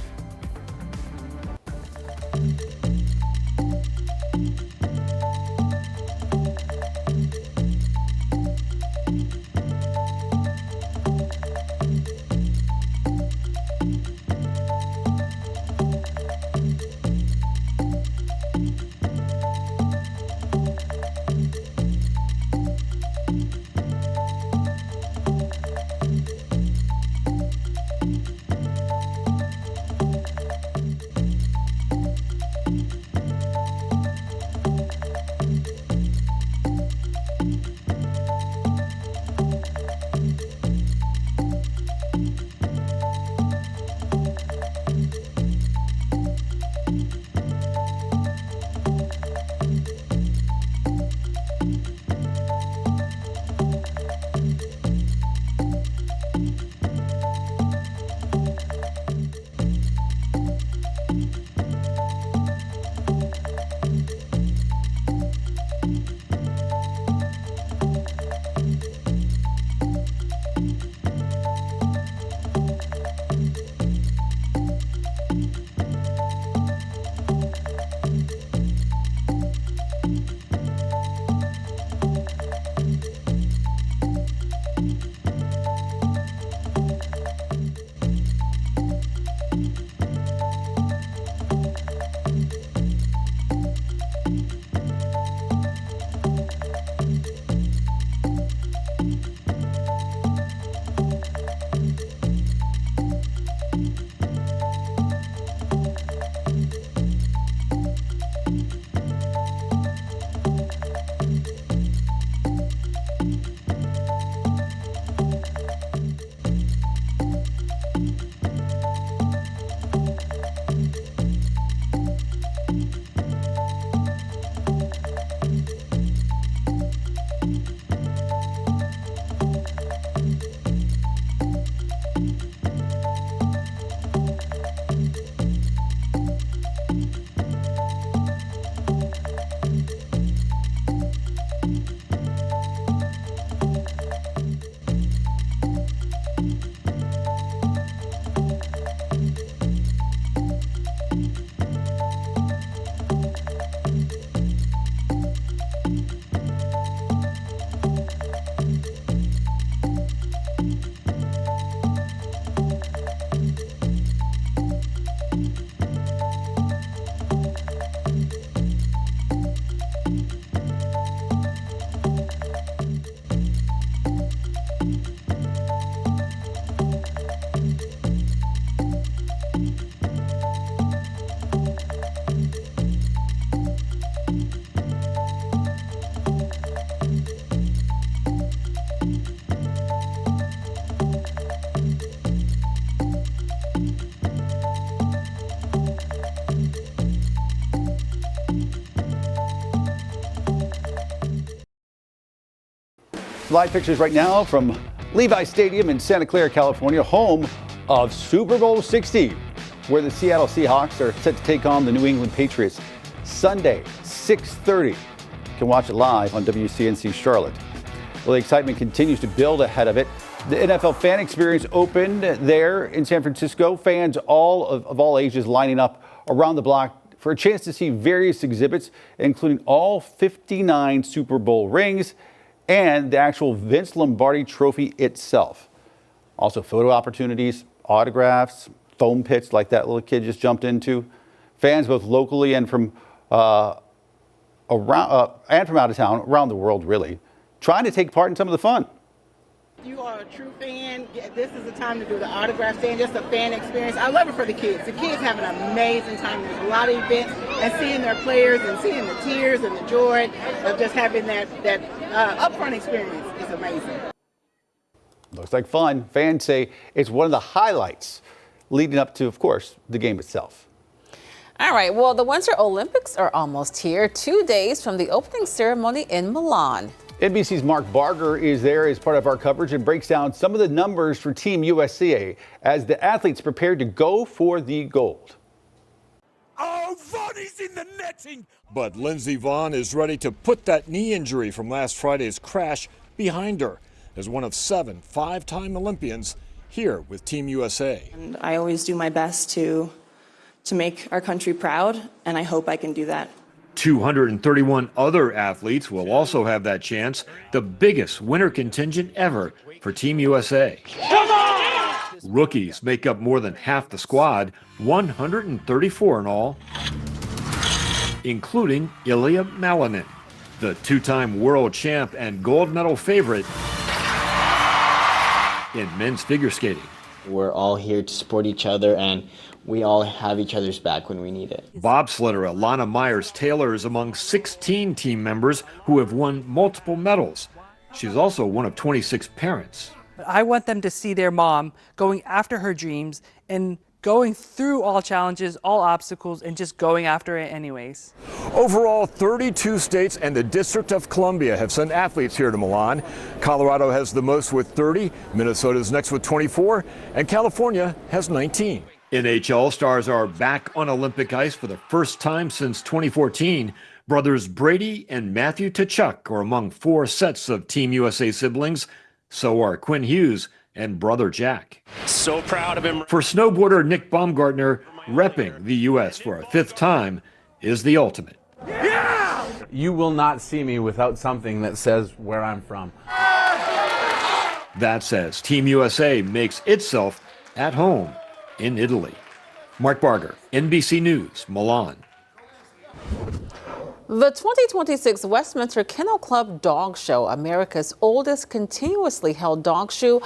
Live pictures right now from Levi Stadium in Santa Clara, California, home of Super Bowl 60, where the Seattle Seahawks are set to take on the New England Patriots Sunday, 6:30. You can watch it live on WCNC Charlotte. Well, the excitement continues to build ahead of it. The NFL fan experience opened there in San Francisco. Fans of all ages lining up around the block for a chance to see various exhibits, including all 59 Super Bowl rings and the actual Vince Lombardi trophy itself. Also photo opportunities, autographs, foam pits like that little kid just jumped into. Fans both locally and from out of town, around the world really, trying to take part in some of the fun. If you are a true fan, this is the time to do the autograph stand, just a fan experience. I love it for the kids. The kids have an amazing time. There's a lot of events, and seeing their players and seeing the tears and the joy of just having that upfront experience is amazing. Looks like fun. Fans say it's one of the highlights leading up to, of course, the game itself. All right, well, the Winter Olympics are almost here, 2 days from the opening ceremony in Milan. NBC's Mark Barger is there as part of our coverage and breaks down some of the numbers for Team USA as the athletes prepare to go for the gold. Oh, Vonnie's in the netting! But Lindsey Vonn is ready to put that knee injury from last Friday's crash behind her as one of 7 five-time Olympians here with Team USA. And I always do my best to make our country proud, and I hope I can do that. 231 other athletes will also have that chance, the biggest winter contingent ever for Team USA. Come on! Rookies make up more than half the squad, 134 in all, including Ilya Malinin, the two-time world champ and gold medal favorite in men's figure skating. We're all here to support each other, and we all have each other's back when we need it. Bobsledder Alana Myers-Taylor is among 16 team members who have won multiple medals. She's also one of 26 parents. I want them to see their mom going after her dreams and going through all challenges, all obstacles, and just going after it anyways. Overall, 32 states and the District of Columbia have sent athletes here to Milan. Colorado has the most with 30, Minnesota's next with 24, and California has 19. NHL stars are back on Olympic ice for the first time since 2014. Brothers Brady and Matthew Tkachuk are among 4 sets of Team USA siblings. So are Quinn Hughes and brother Jack. So proud of him. For snowboarder Nick Baumgartner, repping the U.S. for a 5th time is the ultimate. Yeah! You will not see me without something that says where I'm from. That's as Team USA makes itself at home in Italy. Mark Barger, NBC News, Milan. The 2026 Westminster Kennel Club Dog Show, America's oldest continuously held dog show,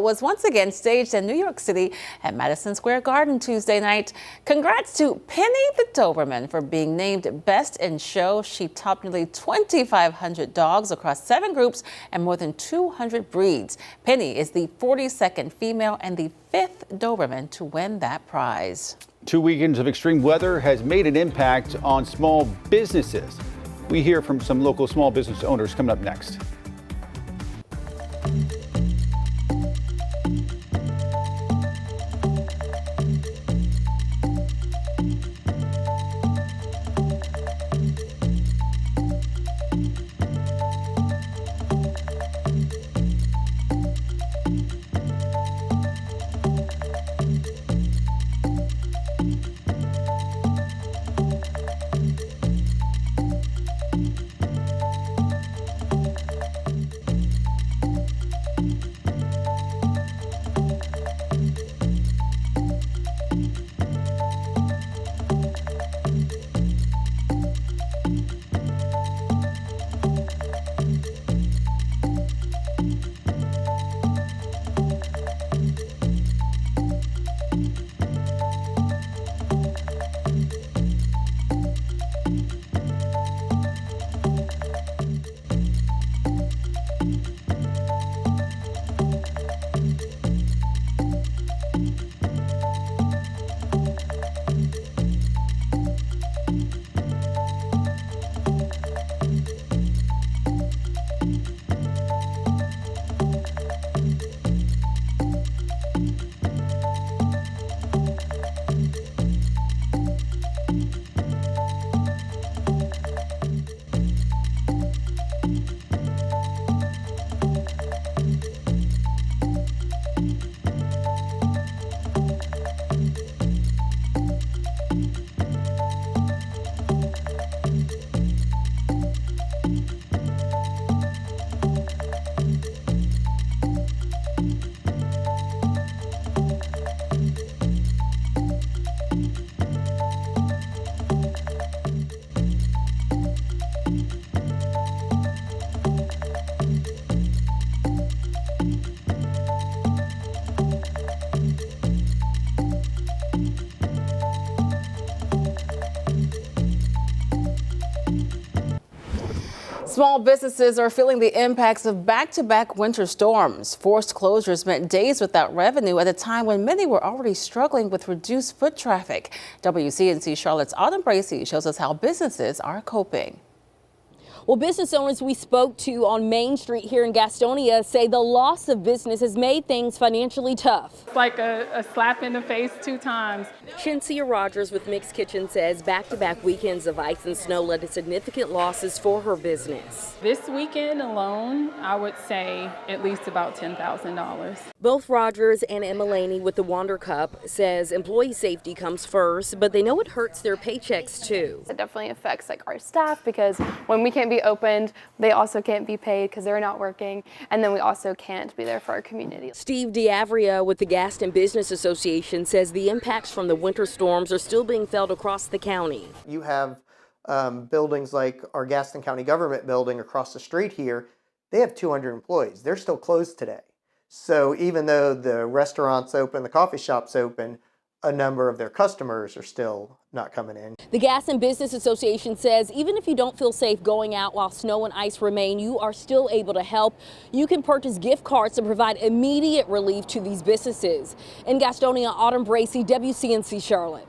was once again staged in New York City at Madison Square Garden Tuesday night. Congrats to Penny the Doberman for being named Best in Show. She topped nearly 2,500 dogs across 7 groups and more than 200 breeds. Penny is the 42nd female and the 5th Doberman to win that prize. 2 weekends of extreme weather has made an impact on small businesses. We hear from some local small business owners coming up next. Small businesses are feeling the impacts of back-to-back winter storms. Forced closures meant days without revenue at a time when many were already struggling with reduced foot traffic. WCNC Charlotte's Autumn Bracey shows us how businesses are coping. Well, business owners we spoke to on Main Street here in Gastonia say the loss of business has made things financially tough. It's like a slap in the face 2 times. Shinsia Rogers with Mixed Kitchen says back-to-back weekends of ice and snow led to significant losses for her business. This weekend alone, I would say at least about $10,000. Both Rogers and Emma Laney with the Wander Cup says employee safety comes first, but they know it hurts their paychecks too. It definitely affects like our staff because when we can't be opened, they also can't be paid because they're not working, and then we also can't be there for our community. Steve D'Avria with the Gaston Business Association says the impacts from the winter storms are still being felt across the county. You have buildings like our Gaston County Government building across the street here, they have 200 employees. They're still closed today. So even though the restaurant's open, the coffee shop's open, a number of their customers are still not coming in. The Gaston Business Association says even if you don't feel safe going out while snow and ice remain, you are still able to help. You can purchase gift cards to provide immediate relief to these businesses. In Gastonia, Autumn Bracey, WCNC Charlotte.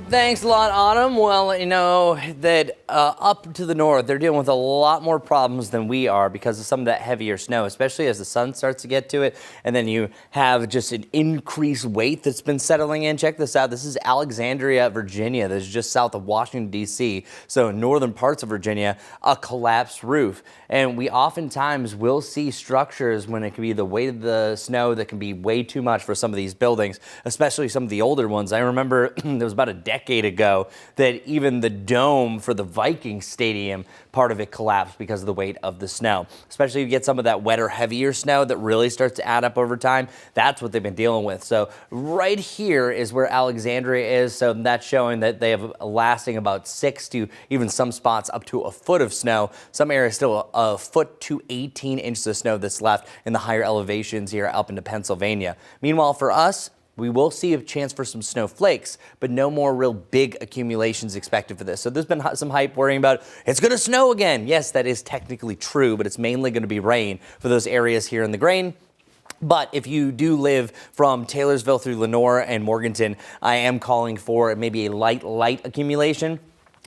Thanks a lot, Autumn. Well, you know that up to the north, they're dealing with a lot more problems than we are because of some of that heavier snow, especially as the sun starts to get to it. And then you have just an increased weight that's been settling in. Check this out. This is Alexandria, Virginia. This is just south of Washington, D.C. So in northern parts of Virginia, a collapsed roof. And we oftentimes will see structures when it can be the weight of the snow that can be way too much for some of these buildings, especially some of the older ones. I remember there was about a decade ago that even the dome for the Vikings stadium, part of it collapsed because of the weight of the snow. Especially if you get some of that wetter, heavier snow that really starts to add up over time. That's what they've been dealing with. So right here is where Alexandria is. So that's showing that they have lasting about 6 to even some spots up to a foot of snow. Some areas still a foot to 18 inches of snow that's left in the higher elevations here up into Pennsylvania. Meanwhile, for us, we will see a chance for some snowflakes, but no more real big accumulations expected for this. So there's been some hype worrying about it's going to snow again. Yes, that is technically true, but it's mainly going to be rain for those areas here in the grain. But if you do live from Taylorsville through Lenore and Morganton, I am calling for maybe a light accumulation.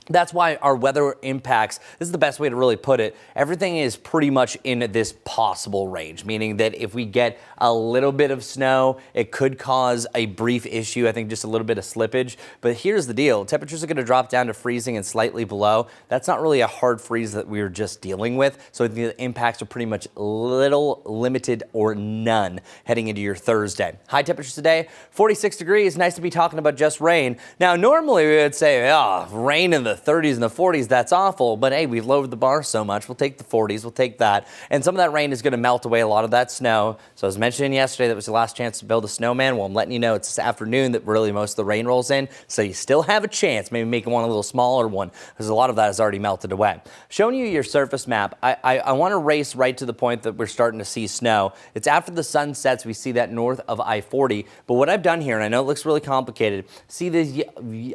That's why our weather impacts, this is the best way to really put it, everything is pretty much in this possible range, meaning that if we get a little bit of snow, it could cause a brief issue, I think just a little bit of slippage. But here's the deal, temperatures are going to drop down to freezing and slightly below. That's not really a hard freeze that we were just dealing with, so the impacts are pretty much little, limited, or none heading into your Thursday. High temperatures today, 46 degrees, nice to be talking about just rain. Now, normally we would say, rain in the 30s and the 40s, that's awful, but hey, we've lowered the bar so much, we'll take the 40s, we'll take that. And some of that rain is going to melt away a lot of that snow. So I was mentioning yesterday that was the last chance to build a snowman. Well, I'm letting you know it's this afternoon that really most of the rain rolls in, so you still have a chance, maybe making one a little smaller one, because a lot of that has already melted away. Showing you your surface map, I want to race right to the point that we're starting to see snow. It's after the sun sets, we see that north of I-40, but what I've done here, and I know it looks really complicated, see these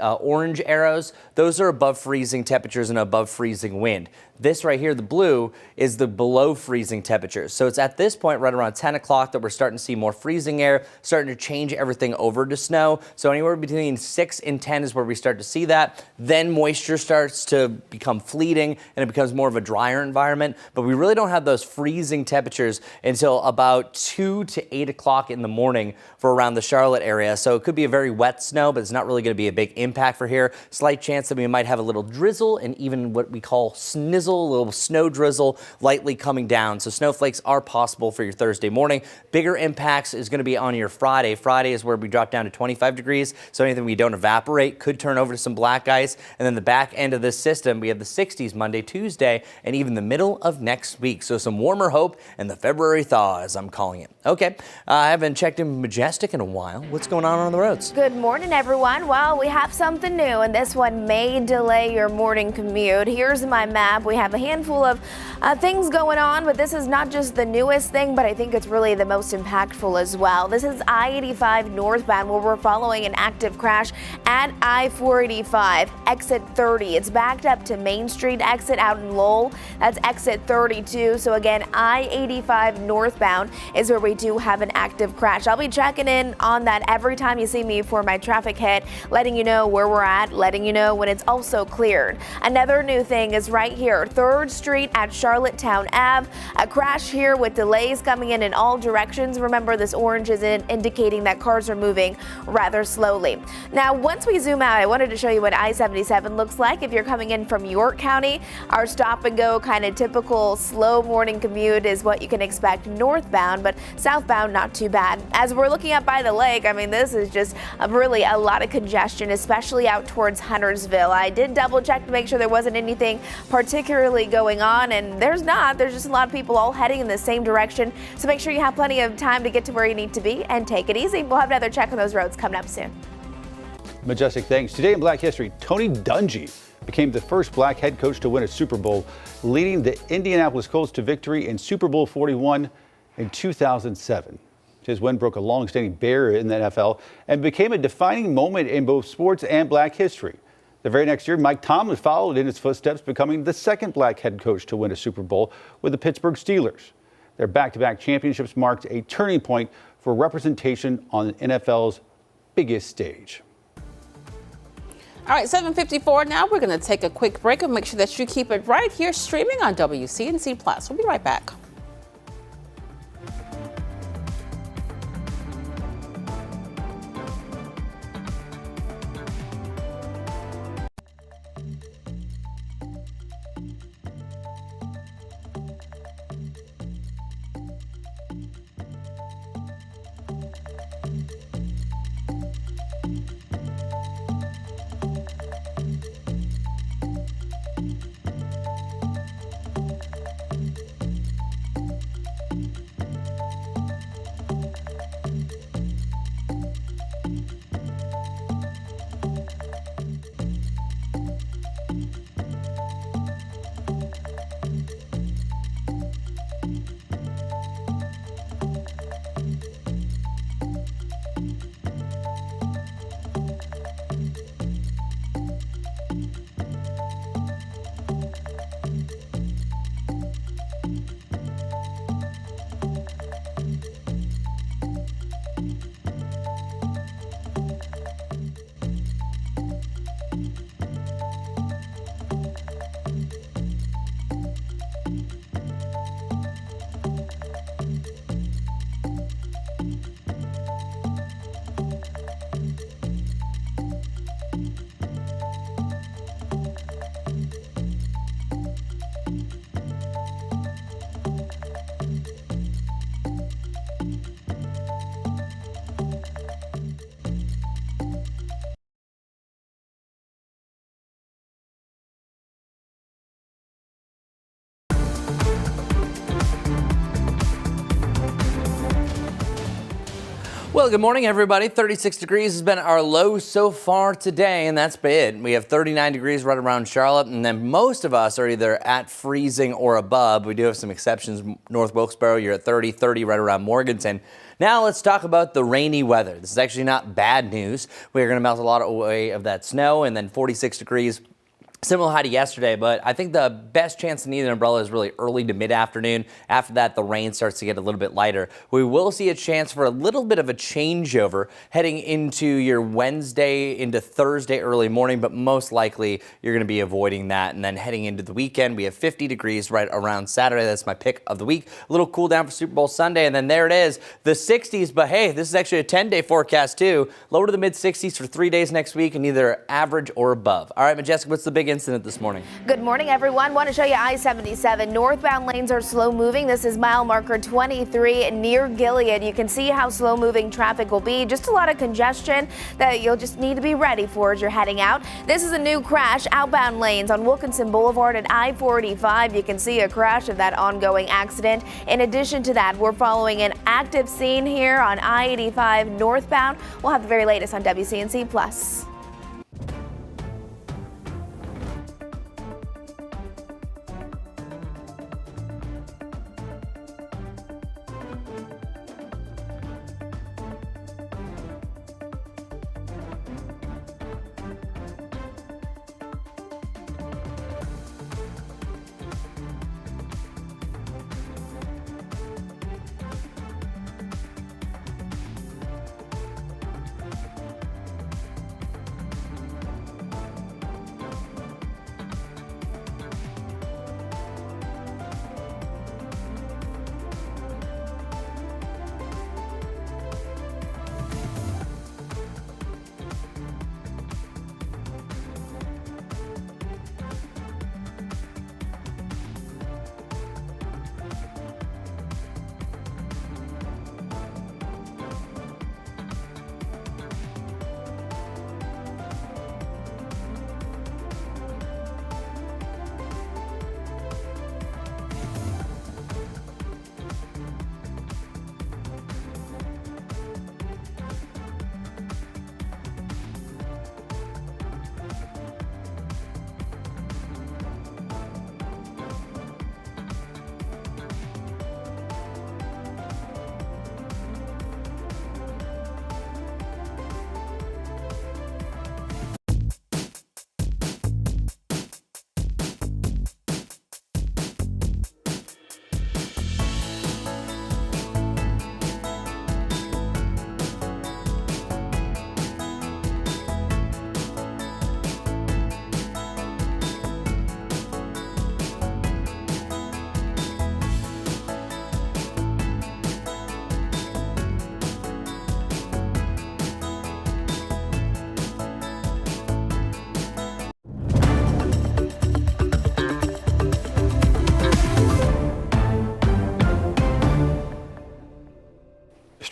orange arrows? Those are above freezing temperatures and above freezing wind. This right here, the blue, is the below freezing temperatures. So it's at this point right around 10 o'clock that we're starting to see more freezing air, starting to change everything over to snow. So anywhere between 6 and 10 is where we start to see that. Then moisture starts to become fleeting and it becomes more of a drier environment. But we really don't have those freezing temperatures until about 2 to 8 o'clock in the morning for around the Charlotte area. So it could be a very wet snow, but it's not really going to be a big impact for here. Slight chance that we might have a little drizzle and even what we call snizzle, a little snow drizzle lightly coming down. So snowflakes are possible for your Thursday morning. Bigger impacts is going to be on your Friday. Friday is where we drop down to 25 degrees. So anything we don't evaporate could turn over to some black ice. And then the back end of this system, we have the 60s Monday, Tuesday, and even the middle of next week. So some warmer hope and the February thaw, as I'm calling it. Okay, I haven't checked in Majestic in a while. What's going on the roads? Good morning, everyone. Well, we have something new, and this one may delay delay your morning commute. Here's my map. We have a handful of things going on, but this is not just the newest thing, but I think it's really the most impactful as well. This is I-85 northbound, where we're following an active crash at I-485, exit 30. It's backed up to Main Street exit out in Lowell. That's exit 32. So again, I-85 northbound is where we do have an active crash. I'll be checking in on that every time you see me for my traffic hit, letting you know where we're at, letting you know when it's also cleared. Another new thing is right here, 3rd Street at Charlottetown Ave. A crash here with delays coming in all directions. Remember, this orange is indicating that cars are moving rather slowly. Now, once we zoom out, I wanted to show you what I-77 looks like if you're coming in from York County. Our stop and go kind of typical slow morning commute is what you can expect northbound, but southbound not too bad. As we're looking up by the lake, I mean, this is just really a lot of congestion, especially out towards Huntersville. I did double check to make sure there wasn't anything particularly going on, and there's not. There's just a lot of people all heading in the same direction, so make sure you have plenty of time to get to where you need to be and take it easy. We'll have another check on those roads coming up soon. Majestic, thanks. Today in Black History, Tony Dungy became the first black head coach to win a Super Bowl, leading the Indianapolis Colts to victory in Super Bowl 41 in 2007. His win broke a long-standing barrier in the NFL and became a defining moment in both sports and black history. The very next year, Mike Tomlin followed in his footsteps, becoming the second black head coach to win a Super Bowl with the Pittsburgh Steelers. Their back-to-back championships marked a turning point for representation on the NFL's biggest stage. All right, 7:54 now. We're going to take a quick break and make sure that you keep it right here streaming on WCNC Plus. We'll be right back. Well, good morning, everybody. 36 degrees has been our low so far today, and that's it. We have 39 degrees right around Charlotte, and then most of us are either at freezing or above. We do have some exceptions. North Wilkes-Barre, you're at 30 right around Morganton. Now let's talk about the rainy weather. This is actually not bad news. We're going to melt a lot away of that snow, and then 46 degrees. Similar high to yesterday, but I think the best chance to need an umbrella is really early to mid-afternoon. After that, the rain starts to get a little bit lighter. We will see a chance for a little bit of a changeover heading into your Wednesday into Thursday early morning, but most likely you're going to be avoiding that. And then heading into the weekend, we have 50 degrees right around Saturday. That's my pick of the week. A little cool down for Super Bowl Sunday, and then there it is, the 60s. But hey, this is actually a 10-day forecast too. Low to the mid-60s for 3 days next week, and either average or above. All right, Majestic, what's the big incident this morning? Good morning, everyone. Want to show you I-77. Northbound lanes are slow moving. This is mile marker 23 near Gilead. You can see how slow moving traffic will be. Just a lot of congestion that you'll just need to be ready for as you're heading out. This is a new crash. Outbound lanes on Wilkinson Boulevard at I-485. You can see a crash of that ongoing accident. In addition to that, we're following an active scene here on I-85 northbound. We'll have the very latest on WCNC Plus.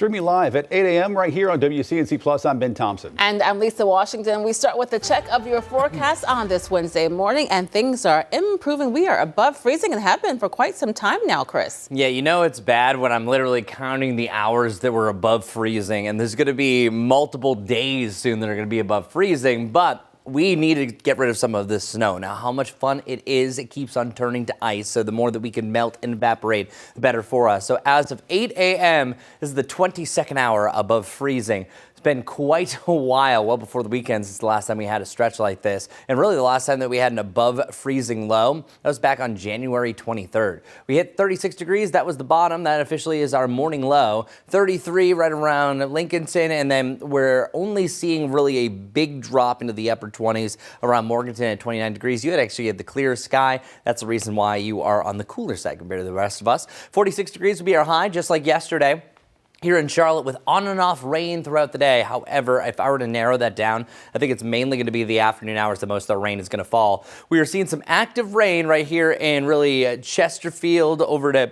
streaming live at 8 a.m. right here on WCNC Plus. I'm Ben Thompson. And I'm Lisa Washington. We start with a check of your forecast on this Wednesday morning, and things are improving. We are above freezing and have been for quite some time now, Chris. Yeah, you know it's bad when I'm literally counting the hours that were above freezing, and there's going to be multiple days soon that are going to be above freezing, but we need to get rid of some of this snow. Now, how much fun it is, it keeps on turning to ice, so the more that we can melt and evaporate, the better for us. So as of 8 a.m., this is the 22nd hour above freezing. It's been quite a while, well before the weekend, since the last time we had a stretch like this. And really the last time that we had an above freezing low, that was back on January 23rd. We hit 36 degrees, that was the bottom. That officially is our morning low. 33 right around Lincolnton, and then we're only seeing really a big drop into the upper 20s around Morganton at 29 degrees. You had actually had the clear sky. That's the reason why you are on the cooler side compared to the rest of us. 46 degrees will be our high, just like yesterday here in Charlotte, with on and off rain throughout the day. However, if I were to narrow that down, I think it's mainly going to be the afternoon hours that most of the rain is going to fall. We are seeing some active rain right here in really Chesterfield over to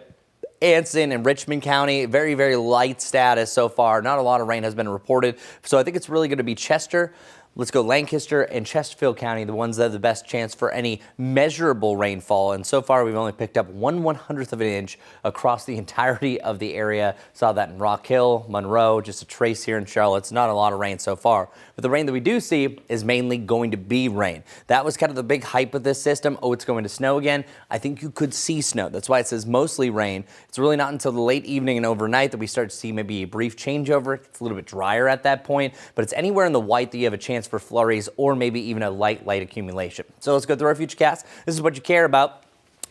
Anson and Richmond County. Very, very light status so far. Not a lot of rain has been reported. So I think it's really going to be Chester. Let's go Lancaster and Chesterfield County, the ones that have the best chance for any measurable rainfall. And so far, we've only picked up 1/100th of an inch across the entirety of the area. Saw that in Rock Hill, Monroe, just a trace here in Charlotte. It's not a lot of rain so far. But the rain that we do see is mainly going to be rain. That was kind of the big hype of this system. Oh, it's going to snow again. I think you could see snow. That's why it says mostly rain. It's really not until the late evening and overnight that we start to see maybe a brief changeover. It's a little bit drier at that point, but it's anywhere in the white that you have a chance for flurries or maybe even a light accumulation. So let's go through our futurecast. This is what you care about.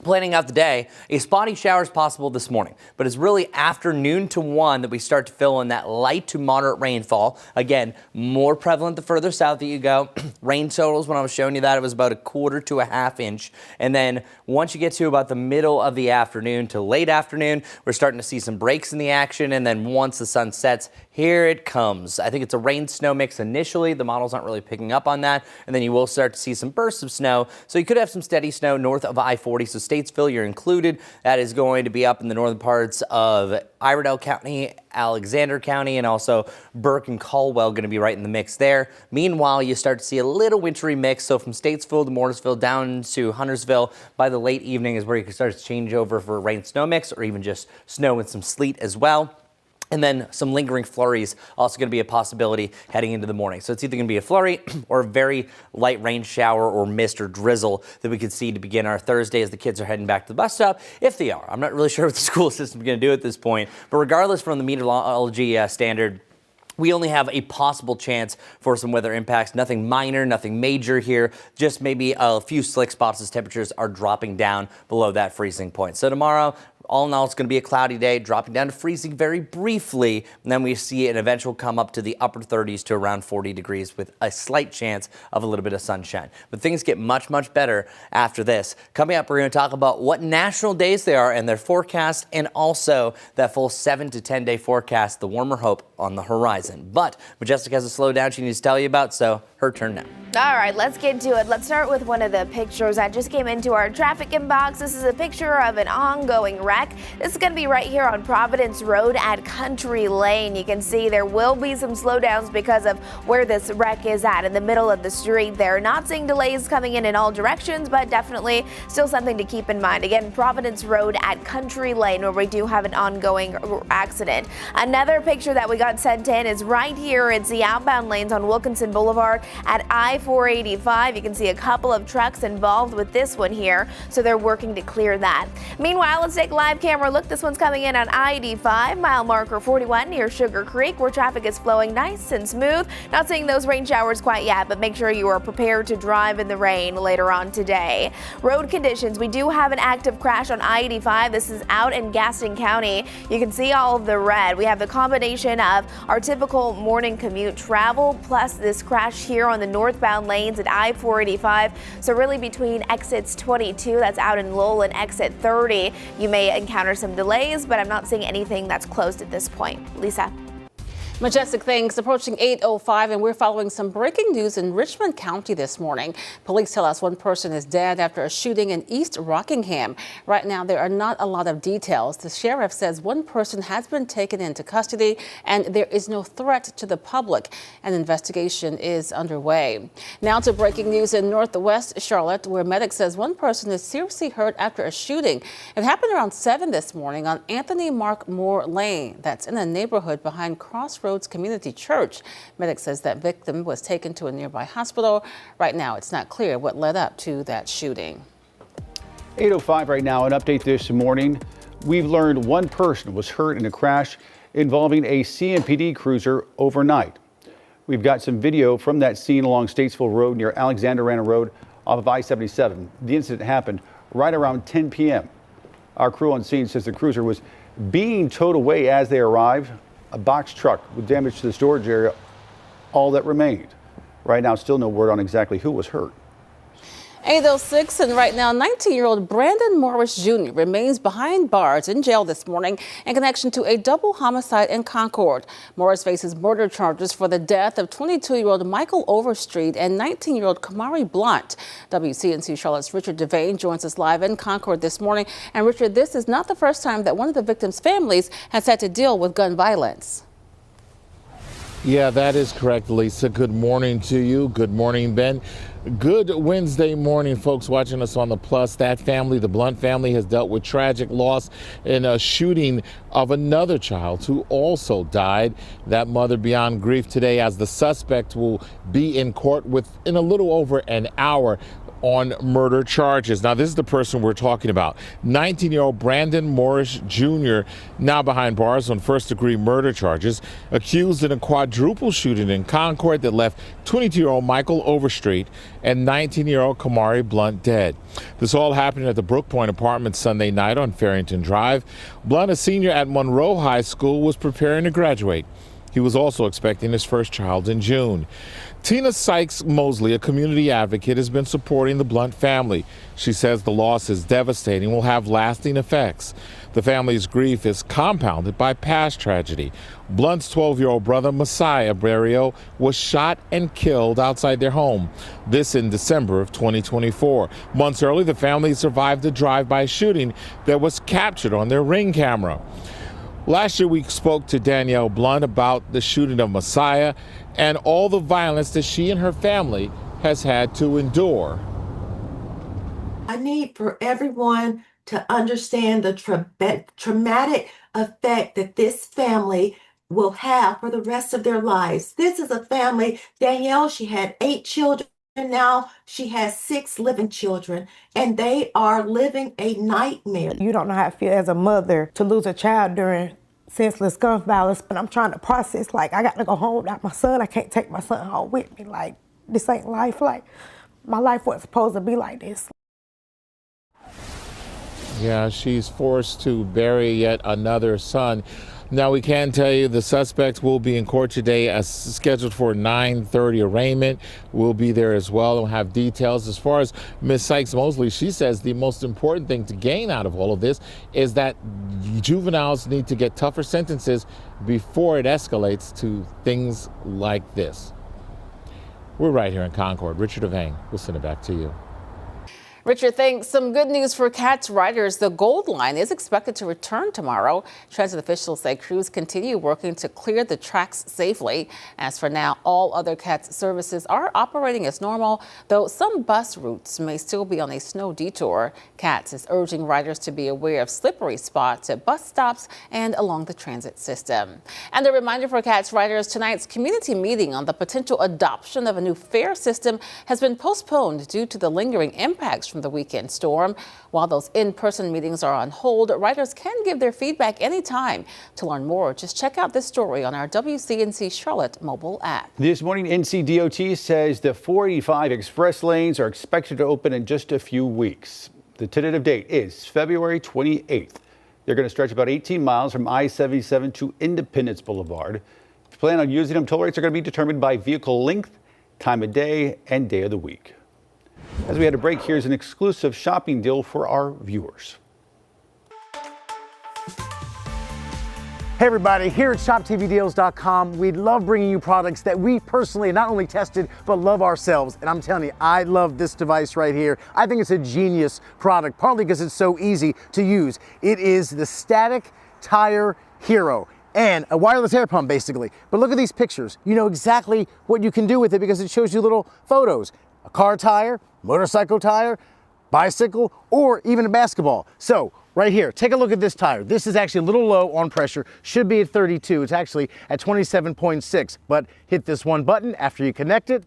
Planning out the day, a spotty shower is possible this morning, but it's really afternoon to 1 that we start to fill in that light to moderate rainfall. Again, more prevalent the further south that you go. Rain totals, when I was showing you that, it was about 1/4 to 1/2 inch. And then once you get to about the middle of the afternoon to late afternoon, we're starting to see some breaks in the action. And then once the sun sets, here it comes. I think it's a rain-snow mix initially. The models aren't really picking up on that. And then you will start to see some bursts of snow. So you could have some steady snow north of I-40. So Statesville, you're included. That is going to be up in the northern parts of Iredell County, Alexander County, and also Burke and Caldwell going to be right in the mix there. Meanwhile, you start to see a little wintry mix. So from Statesville to Morrisville down to Huntersville, by the late evening is where you can start to change over for a rain-snow mix or even just snow and some sleet as well. And then some lingering flurries also going to be a possibility heading into the morning. So it's either going to be a flurry or a very light rain shower or mist or drizzle that we could see to begin our Thursday as the kids are heading back to the bus stop, if they are. I'm not really sure what the school system is going to do at this point. But regardless, from the meteorology standard, we only have a possible chance for some weather impacts. Nothing minor, nothing major here. Just maybe a few slick spots as temperatures are dropping down below that freezing point. So tomorrow, all in all, it's going to be a cloudy day, dropping down to freezing very briefly. And then we see an eventual come up to the upper 30s to around 40 degrees with a slight chance of a little bit of sunshine. But things get much, much better after this. Coming up, we're going to talk about what national days they are and their forecast, and also that full 7 to 10 day forecast, the warmer hope on the horizon. But Majestic has a slowdown she needs to tell you about, so her turn now. All right, let's get to it. Let's start with one of the pictures that just came into our traffic inbox. This is a picture of an ongoing wreck. This is going to be right here on Providence Road at Country Lane. You can see there will be some slowdowns because of where this wreck is at in the middle of the street. They're not seeing delays coming in all directions, but definitely still something to keep in mind. Again, Providence Road at Country Lane, where we do have an ongoing accident. Another picture that we got sent in is right here. It's the outbound lanes on Wilkinson Boulevard at I-485. You can see a couple of trucks involved with this one here, so they're working to clear that. Meanwhile, let's take a live camera look. This one's coming in on I-85, mile marker 41 near Sugar Creek, where traffic is flowing nice and smooth. Not seeing those rain showers quite yet, but make sure you are prepared to drive in the rain later on today. Road conditions, we do have an active crash on I-85. This is out in Gaston County. You can see all of the red. We have the combination of our typical morning commute travel plus this crash here on the northbound lanes at I-485. So really between exits 22, that's out in Lowell, and exit 30, you may encounter some delays, but I'm not seeing anything that's closed at this point. Lisa. Majestic things approaching 8:05, and we're following some breaking news in Richmond County this morning. Police tell us one person is dead after a shooting in East Rockingham. Right now, there are not a lot of details. The sheriff says one person has been taken into custody and there is no threat to the public. An investigation is underway. Now to breaking news in Northwest Charlotte, where medics says one person is seriously hurt after a shooting. It happened around 7 this morning on Anthony Mark Moore Lane. That's in a neighborhood behind Crossroads Community Church. Medics says that victim was taken to a nearby hospital. Right now, it's not clear what led up to that shooting. 8:05 right now. An update this morning. We've learned one person was hurt in a crash involving a CMPD cruiser overnight. We've got some video from that scene along Statesville Road near Alexander Road off of I-77. The incident happened right around 10 p.m. Our crew on scene says the cruiser was being towed away as they arrived. A box truck with damage to the storage area, all that remained. Right now, still no word on exactly who was hurt. 8:06, and right now 19-year-old Brandon Morris Jr. remains behind bars in jail this morning in connection to a double homicide in Concord. Morris faces murder charges for the death of 22-year-old Michael Overstreet and 19-year-old Kamari Blunt. WCNC Charlotte's Richard Devane joins us live in Concord this morning. And Richard, this is not the first time that one of the victims' families has had to deal with gun violence. Yeah, that is correct, Lisa. Good morning to you. Good morning, Ben. Good Wednesday morning, folks watching us on the Plus. That family, the Blunt family, has dealt with tragic loss in a shooting of another child who also died. That mother beyond grief today, as the suspect will be in court within a little over an hour on murder charges. Now, this is the person we're talking about. 19-year-old Brandon Morris Jr., now behind bars on first-degree murder charges, accused in a quadruple shooting in Concord that left 22-year-old Michael Overstreet and 19-year-old Kamari Blunt dead. This all happened at the Brook Point Apartments Sunday night on Farrington Drive. Blunt, a senior at Monroe High School, was preparing to graduate. He was also expecting his first child in June. Tina Sykes-Mosley, a community advocate, has been supporting the Blunt family. She says the loss is devastating and will have lasting effects. The family's grief is compounded by past tragedy. Blunt's 12-year-old brother, Messiah Barrio, was shot and killed outside their home. This in December of 2024. Months earlier, the family survived a drive-by shooting that was captured on their Ring camera. Last year, we spoke to Danielle Blunt about the shooting of Messiah and all the violence that she and her family has had to endure. I need for everyone to understand the traumatic effect that this family will have for the rest of their lives. This is a family, Danielle, she had 8 children. Now she has 6 living children, and they are living a nightmare. You don't know how it feels as a mother to lose a child during senseless gun violence, but I'm trying to process, like, I got to go home without my son. I can't take my son home with me. Like, this ain't life. Like, my life wasn't supposed to be like this. Yeah, she's forced to bury yet another son. Now, we can tell you the suspect will be in court today as scheduled for 9:30 arraignment. We'll be there as well and have details. As far as Ms. Sykes-Mosley, she says the most important thing to gain out of all of this is that juveniles need to get tougher sentences before it escalates to things like this. We're right here in Concord. Richard Devane, we'll send it back to you. Richard, thanks. Some good news for CATS riders. The Gold Line is expected to return tomorrow. Transit officials say crews continue working to clear the tracks safely. As for now, all other CATS services are operating as normal, though some bus routes may still be on a snow detour. CATS is urging riders to be aware of slippery spots at bus stops and along the transit system. And a reminder for CATS riders, tonight's community meeting on the potential adoption of a new fare system has been postponed due to the lingering impacts from the weekend storm. While those in-person meetings are on hold, riders can give their feedback anytime. To learn more, just check out this story on our WCNC Charlotte mobile app. This morning, NCDOT says the 485 express lanes are expected to open in just a few weeks. The tentative date is February 28th. They're going to stretch about 18 miles from I-77 to Independence Boulevard. If you plan on using them, toll rates are going to be determined by vehicle length, time of day, and day of the week. As we had a break, here's an exclusive shopping deal for our viewers. Hey everybody, here at ShopTVDeals.com, we love bringing you products that we personally not only tested, but love ourselves. And I'm telling you, I love this device right here. I think it's a genius product, partly because it's so easy to use. It is the Static Tire Hero, and a wireless air pump basically. But look at these pictures. You know exactly what you can do with it because it shows you little photos. A car tire, motorcycle tire, bicycle, or even a basketball. So right here, take a look at this tire. This is actually a little low on pressure, should be at 32. It's actually at 27.6, but hit this one button after you connect it.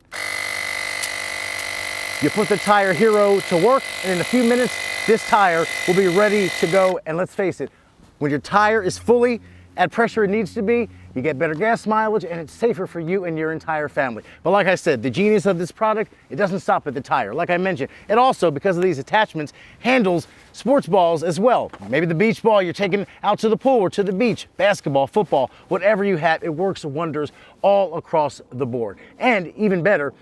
You put the Tire Hero to work, and in a few minutes, this tire will be ready to go. And let's face it, when your tire is fully at pressure it needs to be, you get better gas mileage and it's safer for you and your entire family. But like I said, the genius of this product, it doesn't stop at the tire. Like I mentioned, it also, because of these attachments, handles sports balls as well. Maybe the beach ball you're taking out to the pool or to the beach, basketball, football, whatever you have, it works wonders all across the board. And even better,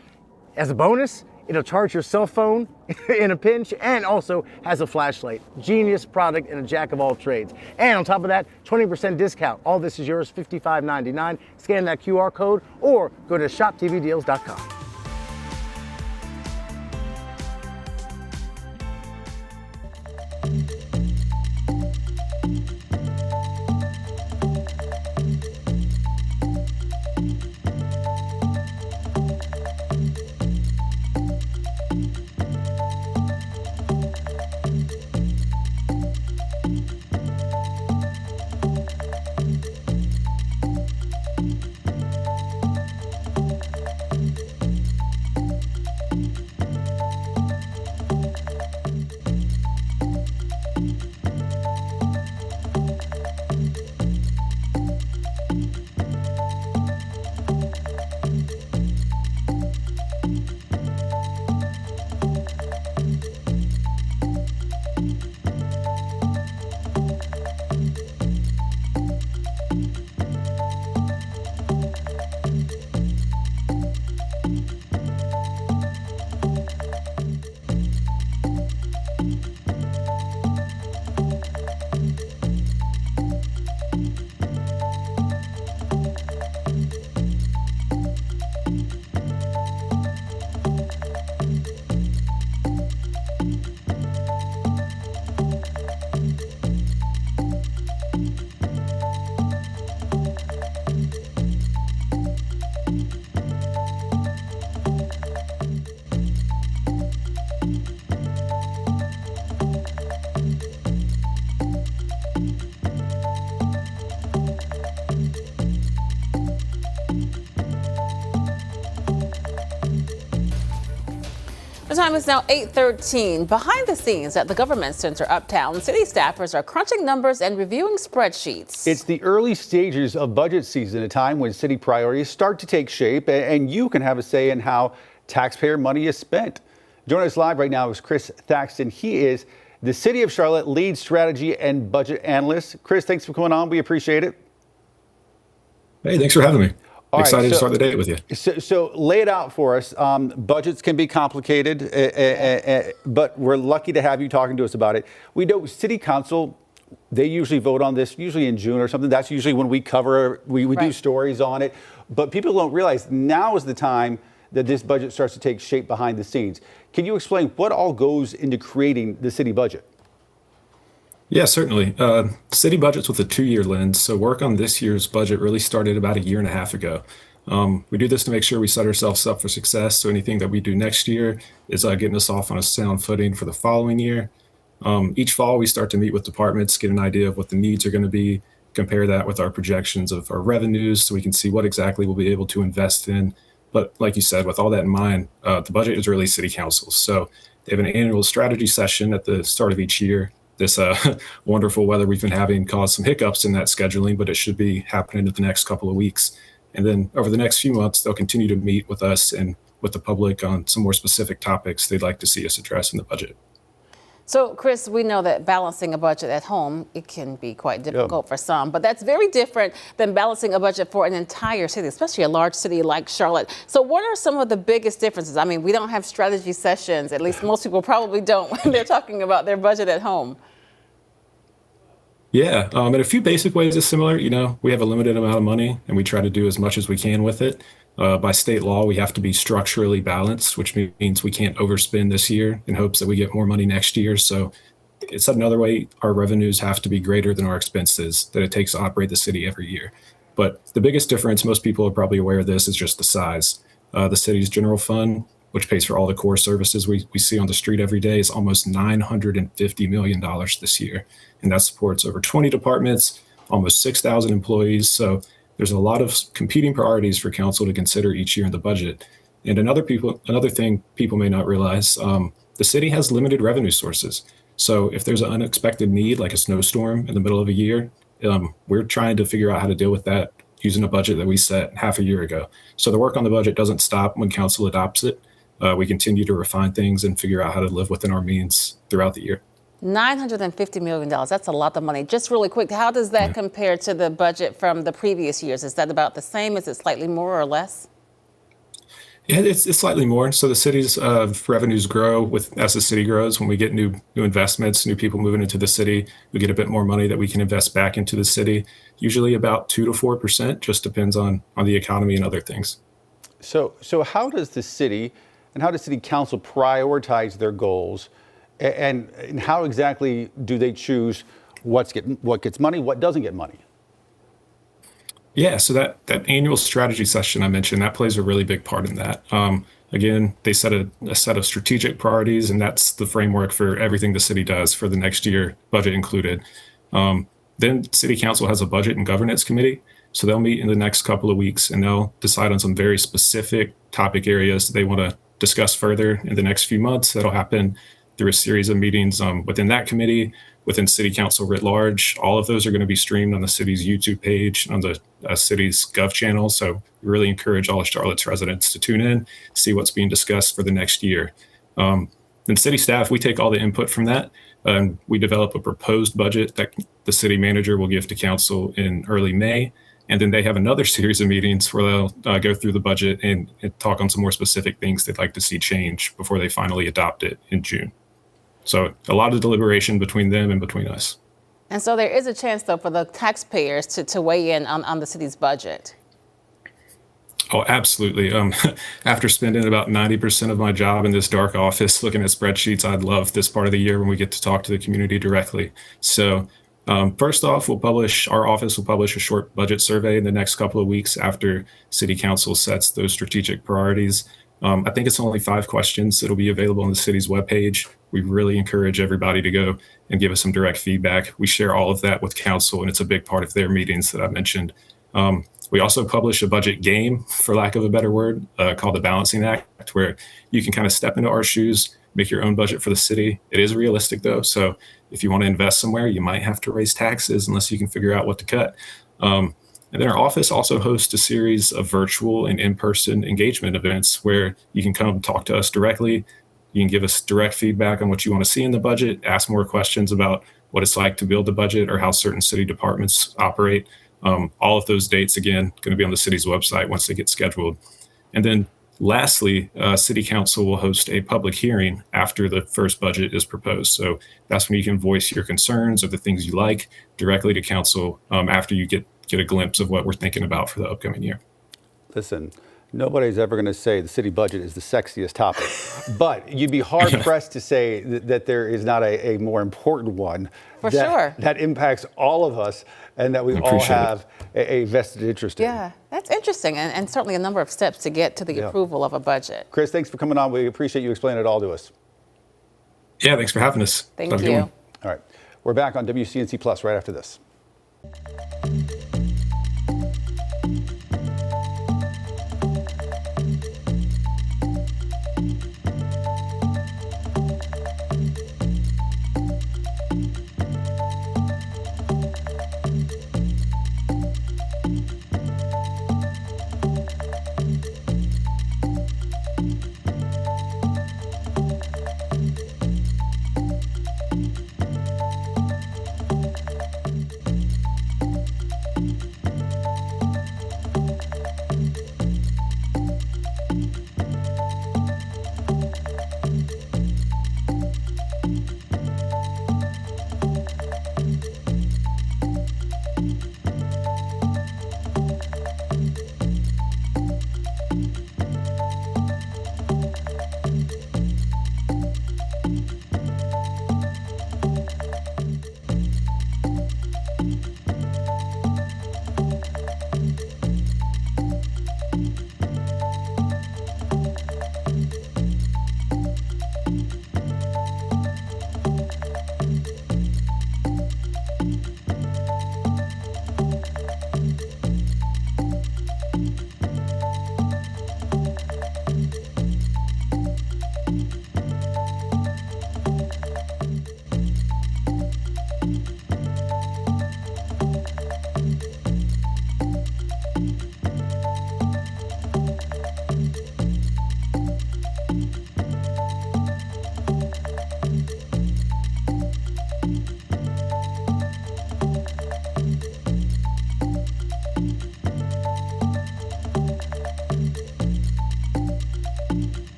as a bonus, it'll charge your cell phone in a pinch and also has a flashlight. Genius product and a jack of all trades. And on top of that, 20% discount. All this is yours, $55.99. Scan that QR code or go to ShopTVDeals.com. The time is now 8:13. Behind the scenes at the Government Center uptown, city staffers are crunching numbers and reviewing spreadsheets. It's the early stages of budget season, a time when city priorities start to take shape, and you can have a say in how taxpayer money is spent. Joining us live right now is Chris Thaxton. He is the City of Charlotte lead strategy and budget analyst. Chris, thanks for coming on. We appreciate it. Hey, thanks for having me. Excited to so, start the day with you. So lay it out for us. Budgets can be complicated, but we're lucky to have you talking to us about it. We know City Council, they usually vote on this, usually in June or something. That's usually when we cover, we do stories on it. But people don't realize now is the time that this budget starts to take shape behind the scenes. Can you explain what all goes into creating the city budget? Yeah, certainly. City budget's with a 2-year lens, so work on this year's budget really started about 1.5 years ago. We do this to make sure we set ourselves up for success, so anything that we do next year is getting us off on a sound footing for the following year. Each fall, we start to meet with departments, get an idea of what the needs are going to be, compare that with our projections of our revenues so we can see what exactly we'll be able to invest in. But like you said, with all that in mind, the budget is really City Council's. So they have an annual strategy session at the start of each year. This wonderful weather we've been having caused some hiccups in that scheduling, but it should be happening in the next couple of weeks. And then over the next few months, they'll continue to meet with us and with the public on some more specific topics they'd like to see us address in the budget. So, Chris, we know that balancing a budget at home, it can be quite difficult for some, but that's very different than balancing a budget for an entire city, especially a large city like Charlotte. So what are some of the biggest differences? I mean, we don't have strategy sessions, at least most people probably don't, when they're talking about their budget at home. Yeah, in a few basic ways it's similar. You know, we have a limited amount of money and we try to do as much as we can with it. By state law, we have to be structurally balanced, which means we can't overspend this year in hopes that we get more money next year. So it's another way our revenues have to be greater than our expenses that it takes to operate the city every year. But the biggest difference, most people are probably aware of this, is just the size. The city's general fund, which pays for all the core services we see on the street every day, is almost $950 million this year. And that supports over 20 departments, almost 6,000 employees. So there's a lot of competing priorities for council to consider each year in the budget. And another thing people may not realize, the city has limited revenue sources. So if there's an unexpected need, like a snowstorm in the middle of a year, we're trying to figure out how to deal with that using a budget that we set half a year ago. So the work on the budget doesn't stop when council adopts it. We continue to refine things and figure out how to live within our means throughout the year. $950 million, that's a lot of money. Just really quick, how does that compare to the budget from the previous years? Is that about the same? Is it slightly more or less? Yeah, it's slightly more. So the city's revenues grow as the city grows. When we get new investments, new people moving into the city, we get a bit more money that we can invest back into the city. Usually about 2 to 4%, just depends on the economy and other things. So how does the city and how does city council prioritize their goals, and how exactly do they choose what gets money, what doesn't get money? Yeah, so that annual strategy session I mentioned, that plays a really big part in that. Again, they set a set of strategic priorities, and that's the framework for everything the city does for the next year, budget included. Then City Council has a budget and governance committee. So they'll meet in the next couple of weeks and they'll decide on some very specific topic areas they want to discuss further in the next few months. That'll happen through a series of meetings within that committee, within City Council writ large. All of those are going to be streamed on the city's YouTube page, on the city's Gov channel. So we really encourage all of Charlotte's residents to tune in, see what's being discussed for the next year. Then city staff, we take all the input from that. We develop a proposed budget that the city manager will give to council in early May. And then they have another series of meetings where they'll go through the budget and talk on some more specific things they'd like to see change before they finally adopt it in June. So a lot of deliberation between them and between us. And so there is a chance, though, for the taxpayers to weigh in on the city's budget. Oh, absolutely. After spending about 90% of my job in this dark office looking at spreadsheets, I'd love this part of the year when we get to talk to the community directly. So first off, our office will publish a short budget survey in the next couple of weeks after City Council sets those strategic priorities. I think it's only 5 questions. It'll be available on the city's webpage. We really encourage everybody to go and give us some direct feedback. We share all of that with council, and it's a big part of their meetings that I mentioned. We also publish a budget game, for lack of a better word, called the Balancing Act, where you can kind of step into our shoes, make your own budget for the city. It is realistic, though. So if you want to invest somewhere, you might have to raise taxes unless you can figure out what to cut. And then our office also hosts a series of virtual and in-person engagement events where you can come talk to us directly. You can give us direct feedback on what you want to see in the budget, ask more questions about what it's like to build the budget or how certain city departments operate. All of those dates, again, going to be on the city's website once they get scheduled. And then lastly, City Council will host a public hearing after the first budget is proposed. So that's when you can voice your concerns or the things you like directly to council after you get a glimpse of what we're thinking about for the upcoming year. Listen, nobody's ever going to say the city budget is the sexiest topic, but you'd be hard pressed to say that there is not a more important one that impacts all of us and that we all have a vested interest in. Yeah, that's interesting, and certainly a number of steps to get to the approval of a budget. Chris, thanks for coming on. We appreciate you explaining it all to us. Yeah, thanks for having us. Thank you. All right, we're back on WCNC Plus right after this.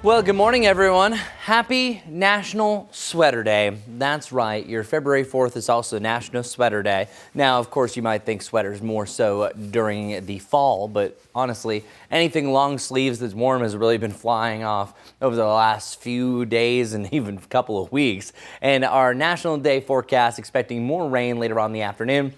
Well, good morning, everyone. Happy National Sweater Day. That's right. Your February 4th is also National Sweater Day. Now, of course, you might think sweaters more so during the fall, but honestly, anything long sleeves that's warm has really been flying off over the last few days and even a couple of weeks. And our National Day forecast expecting more rain later on in the afternoon.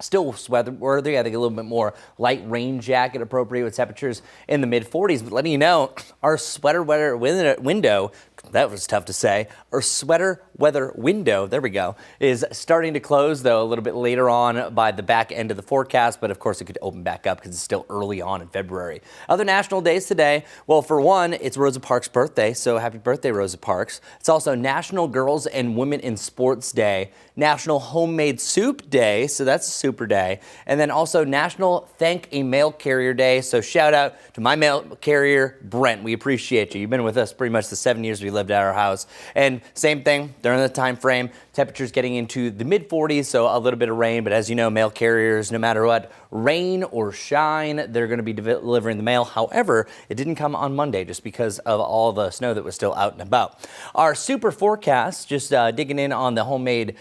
Still sweater-worthy. I think a little bit more light rain jacket appropriate with temperatures in the mid-40s. But letting you know, our sweater weather window, that was tough to say, our sweater weather window, there we go, is starting to close, though, a little bit later on by the back end of the forecast. But, of course, it could open back up because it's still early on in February. Other national days today, well, for one, it's Rosa Parks' birthday, so happy birthday, Rosa Parks. It's also National Girls and Women in Sports Day, National Homemade Soup Day, so that's a super day, and then also National Thank a Mail Carrier Day, so shout out to my mail carrier, Brent. We appreciate you. You've been with us pretty much the 7 years we lived at our house. And same thing during the time frame, temperatures getting into the mid-40s, so a little bit of rain, but as you know, mail carriers, no matter what, rain or shine, they're going to be delivering the mail. However, it didn't come on Monday just because of all the snow that was still out and about. Our super forecast, just digging in on the homemade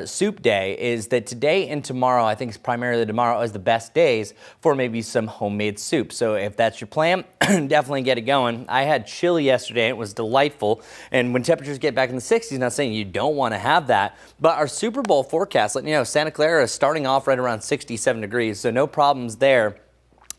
soup day, is that today and tomorrow, I think primarily tomorrow, is the best days for maybe some homemade soup. So if that's your plan, definitely get it going. I had chili yesterday. It was delightful. And when temperatures get back in the 60s, not saying you don't want to have that, but our Super Bowl forecast, letting you know, Santa Clara is starting off right around 67 degrees, so no problems there.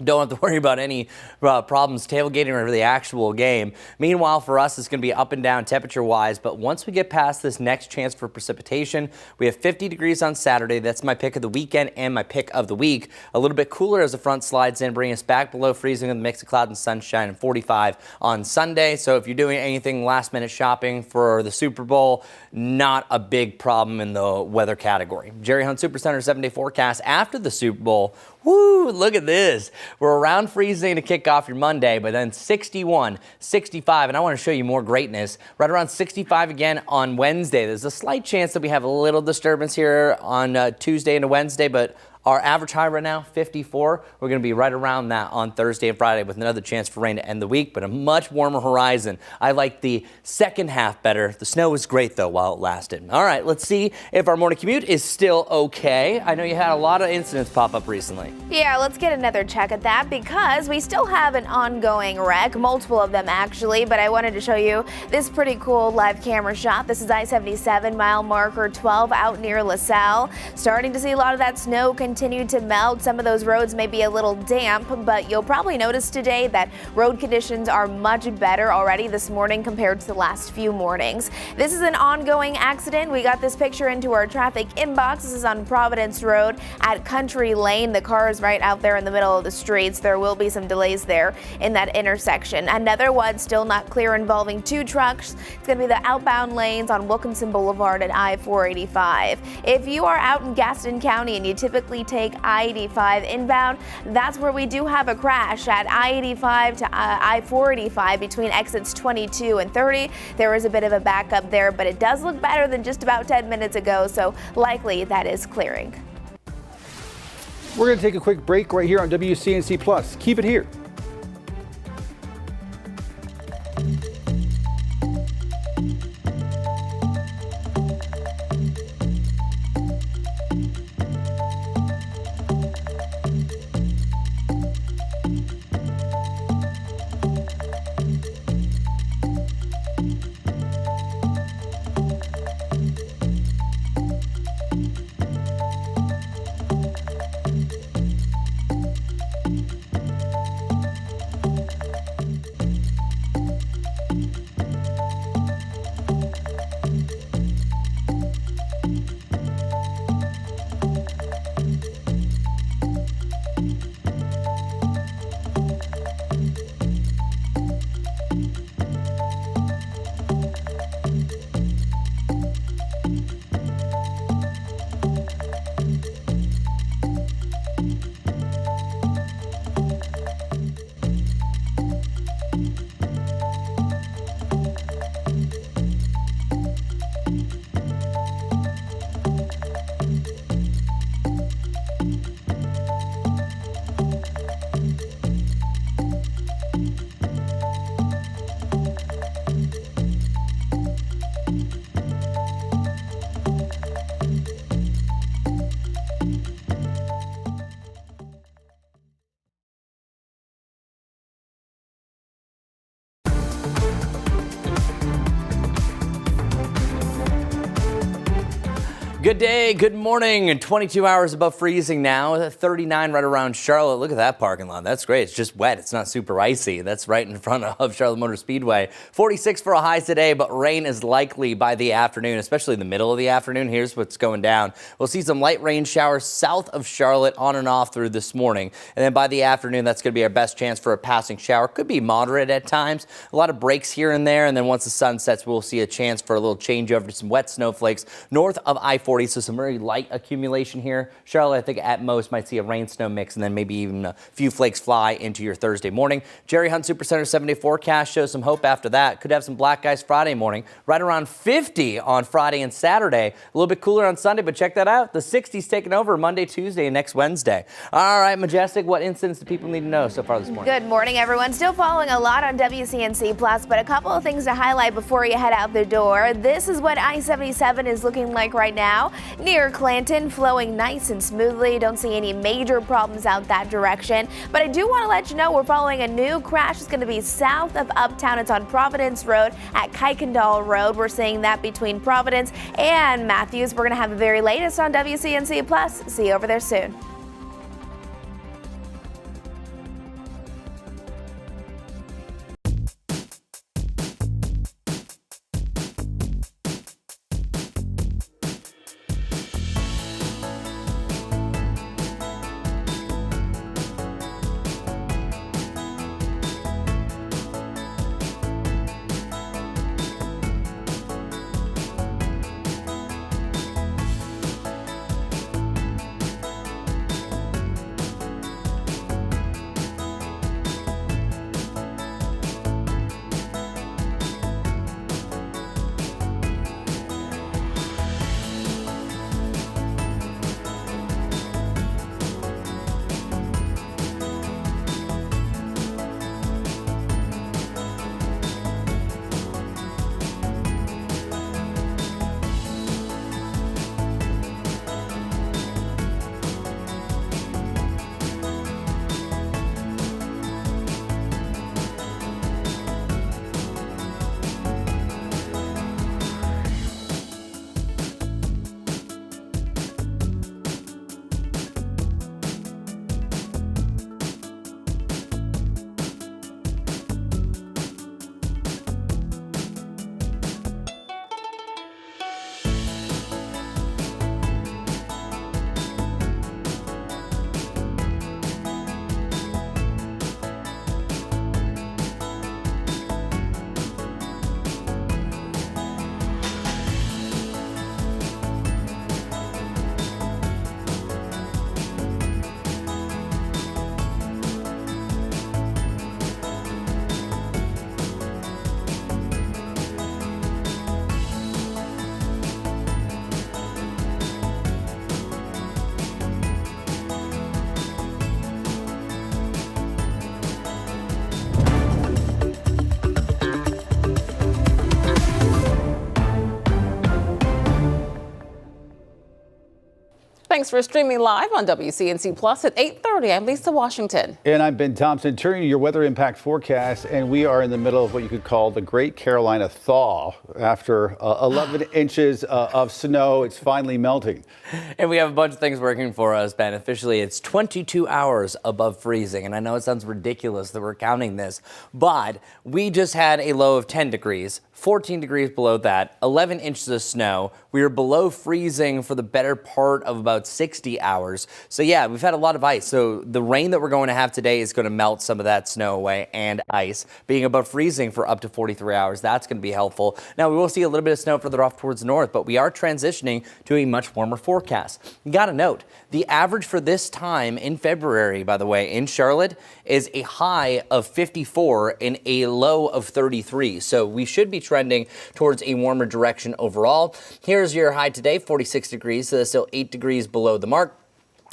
Don't have to worry about any problems tailgating over the actual game. Meanwhile, for us, it's going to be up and down temperature-wise, but once we get past this next chance for precipitation, we have 50 degrees on Saturday. That's my pick of the weekend and my pick of the week. A little bit cooler as the front slides in, bringing us back below freezing with a mix of cloud and sunshine, and 45 on Sunday. So if you're doing anything last-minute shopping for the Super Bowl, not a big problem in the weather category. Jerry Hunt Supercenter 7-day forecast after the Super Bowl. Woo, look at this. We're around freezing to kick off your Monday, but then 61, 65, and I want to show you more greatness. Right around 65 again on Wednesday. There's a slight chance that we have a little disturbance here on Tuesday and Wednesday, but our average high right now, 54. We're going to be right around that on Thursday and Friday with another chance for rain to end the week, but a much warmer horizon. I like the second half better. The snow was great, though, while it lasted. All right, let's see if our morning commute is still okay. I know you had a lot of incidents pop up recently. Yeah, let's get another check at that because we still have an ongoing wreck, multiple of them actually, but I wanted to show you this pretty cool live camera shot. This is I-77 mile marker 12 out near LaSalle. Starting to see a lot of that snow continue to melt. Some of those roads may be a little damp, but you'll probably notice today that road conditions are much better already this morning compared to the last few mornings. This is an ongoing accident. We got this picture into our traffic inbox. This is on Providence Road at Country Lane. The car is right out there in the middle of the streets. There will be some delays there in that intersection. Another one still not clear involving two trucks. It's going to be the outbound lanes on Wilkinson Boulevard at I-485. If you are out in Gaston County and you typically take I-85 inbound, that's where we do have a crash at I-85 to I-485 between exits 22 and 30. There is a bit of a backup there, but it does look better than just about 10 minutes ago, so likely that is clearing. We're going to take a quick break right here on WCNC Plus. Keep it here. Good day, good morning, and 22 hours above freezing now, 39 right around Charlotte. Look at that parking lot. That's great. It's just wet. It's not super icy. That's right in front of Charlotte Motor Speedway. 46 for a high today, but rain is likely by the afternoon, especially in the middle of the afternoon. Here's what's going down. We'll see some light rain showers south of Charlotte on and off through this morning. And then by the afternoon, that's going to be our best chance for a passing shower. Could be moderate at times. A lot of breaks here and there. And then once the sun sets, we'll see a chance for a little changeover to some wet snowflakes north of I-40. So some very light accumulation here. Charlotte, I think at most might see a rain-snow mix and then maybe even a few flakes fly into your Thursday morning. Jerry Hunt Supercenter 7-day forecast shows some hope after that. Could have some black ice Friday morning, right around 50 on Friday and Saturday. A little bit cooler on Sunday, but check that out. The 60s taking over Monday, Tuesday, and next Wednesday. All right, Majestic, what incidents do people need to know so far this morning? Good morning, everyone. Still following a lot on WCNC Plus, but a couple of things to highlight before you head out the door. This is what I-77 is looking like right now. Near Clanton, flowing nice and smoothly. Don't see any major problems out that direction. But I do want to let you know we're following a new crash. It's going to be south of Uptown. It's on Providence Road at Kuykendall Road. We're seeing that between Providence and Matthews. We're going to have the very latest on WCNC Plus. See you over there soon. Thanks for streaming live on WCNC Plus at 8:30. I'm Lisa Washington. And I'm Ben Thompson, turning to your weather impact forecast. And we are in the middle of what you could call the Great Carolina Thaw. After 11 inches of snow, it's finally melting. And we have a bunch of things working for us, Ben. Officially, it's 22 hours above freezing. And I know it sounds ridiculous that we're counting this, but we just had a low of 10 degrees. 14 degrees below that, 11 inches of snow. We were below freezing for the better part of about 60 hours. So yeah, we've had a lot of ice. So the rain that we're going to have today is going to melt some of that snow away and ice. Being above freezing for up to 43 hours, that's going to be helpful. Now we will see a little bit of snow further off towards the north, but we are transitioning to a much warmer forecast. You got to note, the average for this time in February, by the way, in Charlotte is a high of 54 and a low of 33. So we should be trending towards a warmer direction overall. Here's your high today, 46 degrees, so that's still 8 degrees below the mark.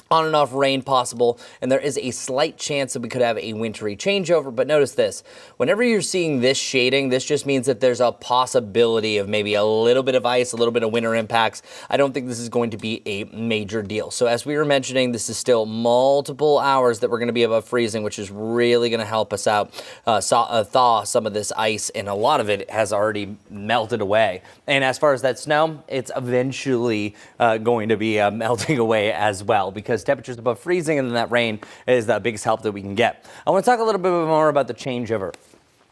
On and off rain possible, and there is a slight chance that we could have a wintry changeover. But notice this, whenever you're seeing this shading, this just means that there's a possibility of maybe a little bit of ice, a little bit of winter impacts. I don't think this is going to be a major deal. So as we were mentioning, this is still multiple hours that we're going to be above freezing, which is really going to help us out thaw some of this ice, and a lot of it has already melted away. And as far as that snow, it's eventually going to be melting away as well, because temperatures above freezing and then that rain is the biggest help that we can get. I want to talk a little bit more about the changeover.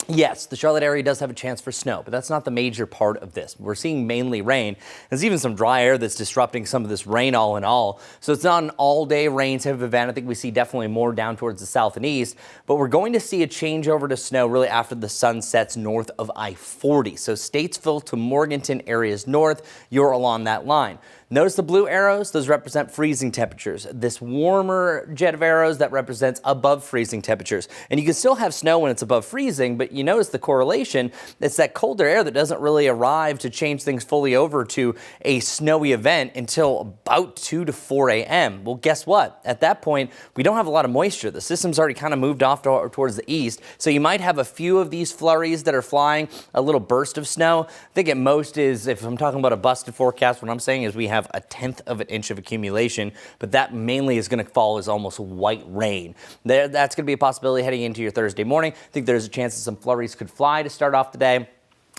Yes, the Charlotte area does have a chance for snow, but that's not the major part of this. We're seeing mainly rain. There's even some dry air that's disrupting some of this rain all in all. So it's not an all-day rain type of event. I think we see definitely more down towards the south and east, but we're going to see a changeover to snow really after the sun sets north of I-40. So Statesville to Morganton areas north, you're along that line. Notice the blue arrows, those represent freezing temperatures. This warmer jet of arrows, that represents above freezing temperatures. And you can still have snow when it's above freezing, but you notice the correlation. It's that colder air that doesn't really arrive to change things fully over to a snowy event until about 2 to 4 a.m. Well, guess what? At that point, we don't have a lot of moisture. The system's already kind of moved off towards the east. So you might have a few of these flurries that are flying, a little burst of snow. I think at most is, if I'm talking about a busted forecast, what I'm saying is we have a 1/10 of an inch of accumulation, but that mainly is going to fall as almost white rain. That's going to be a possibility heading into your Thursday morning. I think there's a chance that some flurries could fly to start off the day.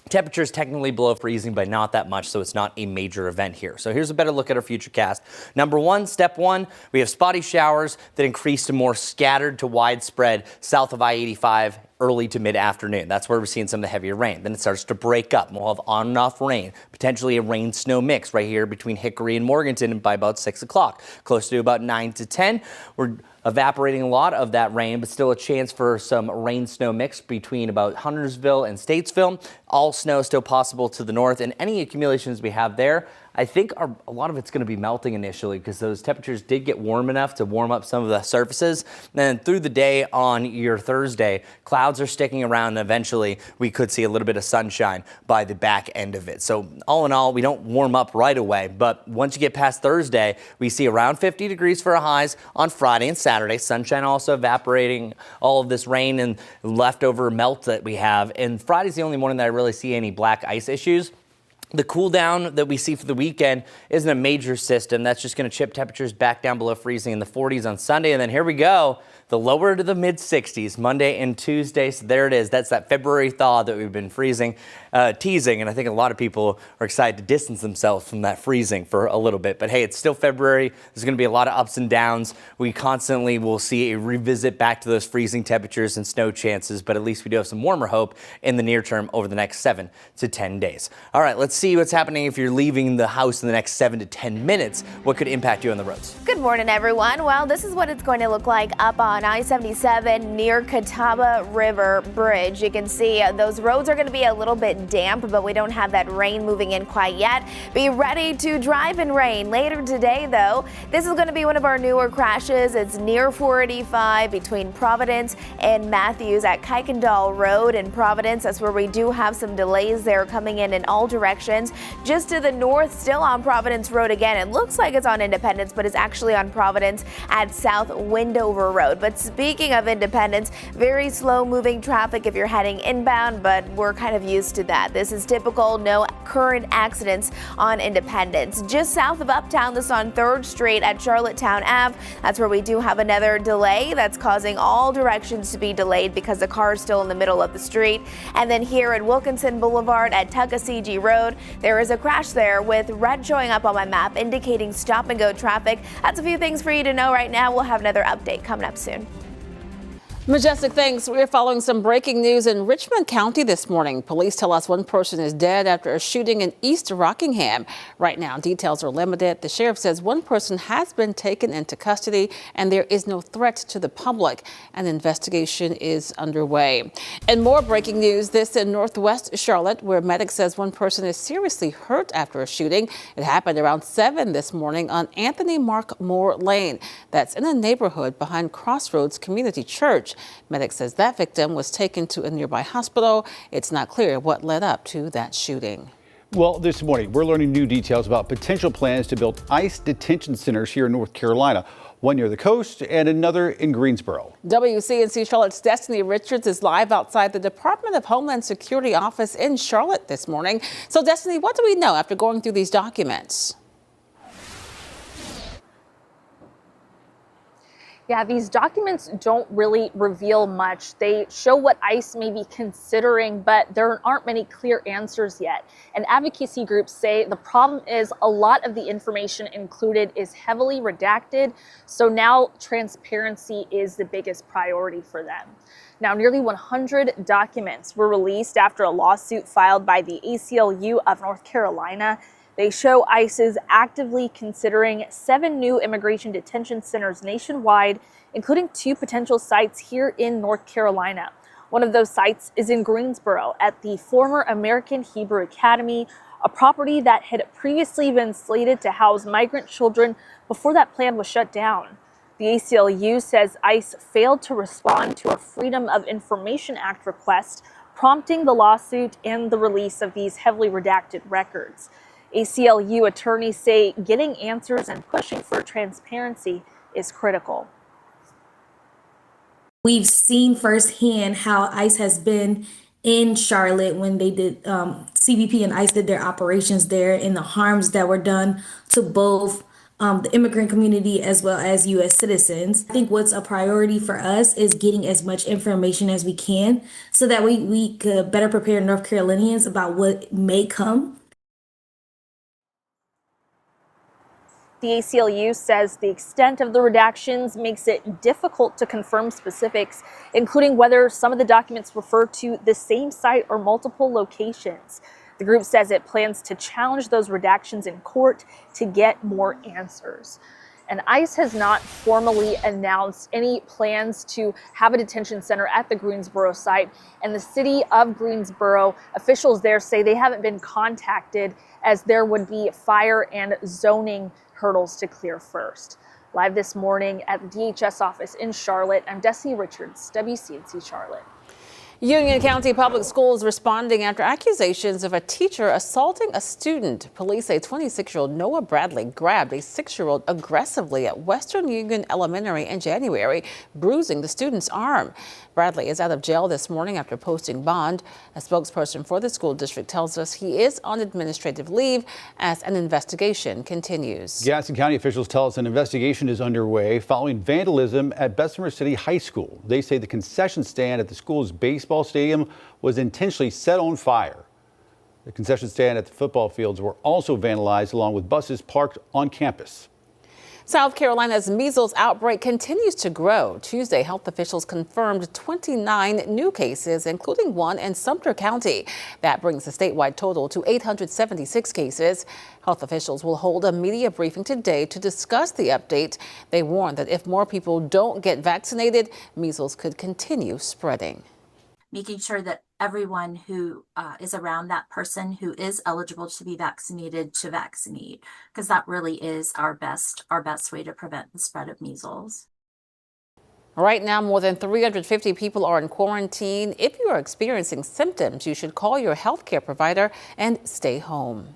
Temperatures technically below freezing, but not that much, so it's not a major event here. So here's a better look at our future cast. Number one, step one, we have spotty showers that increase to more scattered to widespread south of I-85 early to mid-afternoon. That's where we're seeing some of the heavier rain. Then it starts to break up. We'll have on and off rain, potentially a rain-snow mix right here between Hickory and Morganton by about 6 o'clock. Close to about 9 to 10. We're evaporating a lot of that rain, but still a chance for some rain-snow mix between about Huntersville and Statesville. All snow still possible to the north, and any accumulations we have there, I think a lot of it's going to be melting initially because those temperatures did get warm enough to warm up some of the surfaces. And then through the day on your Thursday, clouds are sticking around, and eventually we could see a little bit of sunshine by the back end of it. So all in all, we don't warm up right away, but once you get past Thursday, we see around 50 degrees for our highs on Friday and Saturday. Sunshine also evaporating all of this rain and leftover melt that we have. And Friday's the only morning that I really see any black ice issues. The cool down that we see for the weekend isn't a major system. That's just going to chip temperatures back down below freezing in the 40s on Sunday. And then here we go, the lower to the mid 60s Monday and Tuesday. So there it is. That's that February thaw that we've been teasing. And I think a lot of people are excited to distance themselves from that freezing for a little bit. But hey, it's still February. There's going to be a lot of ups and downs. We constantly will see a revisit back to those freezing temperatures and snow chances. But at least we do have some warmer hope in the near term over the next 7 to 10 days. All right, let's see what's happening if you're leaving the house in the next 7 to 10 minutes. What could impact you on the roads? Good morning, everyone. Well, this is what it's going to look like up on I-77 near Catawba River Bridge. You can see those roads are going to be a little bit damp, but we don't have that rain moving in quite yet. Be ready to drive in rain later today, though. This is going to be one of our newer crashes. It's near 485 between Providence and Matthews at Kuykendall Road in Providence. That's where we do have some delays there coming in all directions. Just to the north, still on Providence Road again. It looks like it's on Independence, but it's actually on Providence at South Windover Road. But speaking of Independence, very slow moving traffic if you're heading inbound, but we're kind of used to that. This is typical, no current accidents on Independence. Just south of Uptown, this on 3rd Street at Charlottetown Ave. That's where we do have another delay that's causing all directions to be delayed because the car is still in the middle of the street. And then here at Wilkinson Boulevard at Tuckasegee Road, there is a crash there with red showing up on my map indicating stop and go traffic. That's a few things for you to know right now. We'll have another update coming up soon. Majestic, thanks. We're following some breaking news in Richmond County this morning. Police tell us one person is dead after a shooting in East Rockingham. Right now, details are limited. The sheriff says one person has been taken into custody and there is no threat to the public. An investigation is underway. And more breaking news, this in Northwest Charlotte, where medics says one person is seriously hurt after a shooting. It happened around 7 this morning on Anthony Mark Moore Lane. That's in a neighborhood behind Crossroads Community Church. Medics says that victim was taken to a nearby hospital. It's not clear what led up to that shooting. Well, this morning, we're learning new details about potential plans to build ICE detention centers here in North Carolina, one near the coast and another in Greensboro. WCNC Charlotte's Destiny Richards is live outside the Department of Homeland Security office in Charlotte this morning. So, Destiny, what do we know after going through these documents? Yeah, these documents don't really reveal much. They show what ICE may be considering, but there aren't many clear answers yet. And advocacy groups say the problem is a lot of the information included is heavily redacted, so now transparency is the biggest priority for them. Now, nearly 100 documents were released after a lawsuit filed by the ACLU of North Carolina. They show ICE is actively considering 7 new immigration detention centers nationwide, including 2 potential sites here in North Carolina. One of those sites is in Greensboro at the former American Hebrew Academy, a property that had previously been slated to house migrant children before that plan was shut down. The ACLU says ICE failed to respond to a Freedom of Information Act request, prompting the lawsuit and the release of these heavily redacted records. ACLU attorneys say getting answers and pushing for transparency is critical. We've seen firsthand how ICE has been in Charlotte when they did, CBP and ICE did their operations there, and the harms that were done to both the immigrant community as well as U.S. citizens. I think what's a priority for us is getting as much information as we can so that we could better prepare North Carolinians about what may come. The ACLU says the extent of the redactions makes it difficult to confirm specifics, including whether some of the documents refer to the same site or multiple locations. The group says it plans to challenge those redactions in court to get more answers. And ICE has not formally announced any plans to have a detention center at the Greensboro site. And the city of Greensboro, officials there say they haven't been contacted as there would be fire and zoning hurdles to clear first. Live this morning at the DHS office in Charlotte, I'm Destiny Richards, WCNC Charlotte. Union County Public Schools responding after accusations of a teacher assaulting a student. Police say 26-year-old Noah Bradley grabbed a 6-year-old aggressively at Western Union Elementary in January, bruising the student's arm. Bradley is out of jail this morning after posting bond. A spokesperson for the school district tells us he is on administrative leave as an investigation continues. Gaston County officials tell us an investigation is underway following vandalism at Bessemer City High School. They say the concession stand at the school's baseball stadium was intentionally set on fire. The concession stand at the football fields were also vandalized along with buses parked on campus. South Carolina's measles outbreak continues to grow. Tuesday, health officials confirmed 29 new cases, including one in Sumter County. That brings the statewide total to 876 cases. Health officials will hold a media briefing today to discuss the update. They warn that if more people don't get vaccinated, measles could continue spreading. Making sure that everyone who is around that person who is eligible to be vaccinated to vaccinate, because that really is our best way to prevent the spread of measles. Right now, more than 350 people are in quarantine. If you are experiencing symptoms, you should call your healthcare provider and stay home.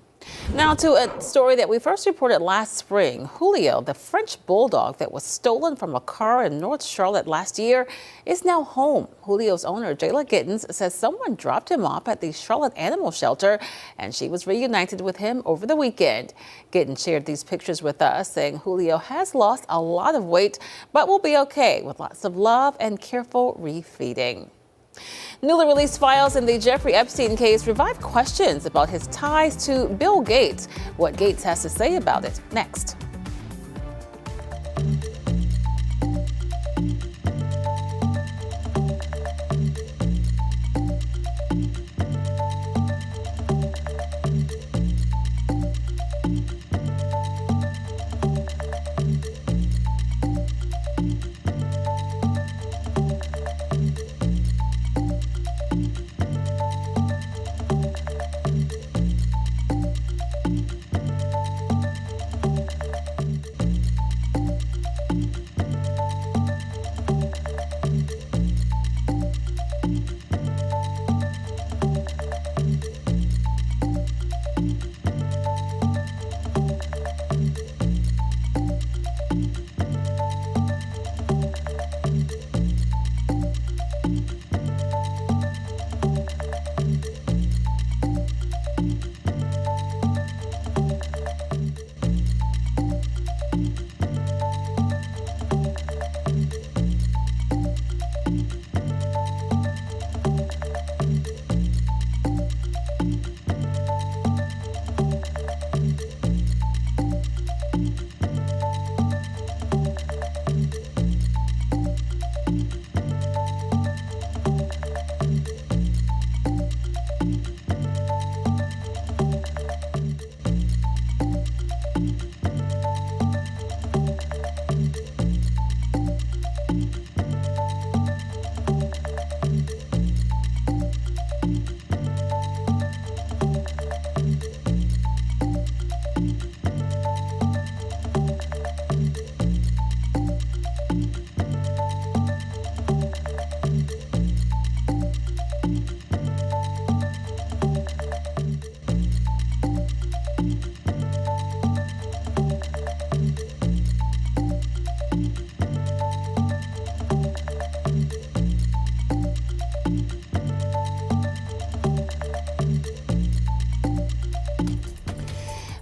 Now to a story that we first reported last spring. Julio, the French bulldog that was stolen from a car in North Charlotte last year, is now home. Julio's owner, Jayla Gittens, says someone dropped him off at the Charlotte Animal Shelter and she was reunited with him over the weekend. Gittens shared these pictures with us, saying Julio has lost a lot of weight, but will be okay with lots of love and careful refeeding. Newly released files in the Jeffrey Epstein case revive questions about his ties to Bill Gates. What Gates has to say about it next.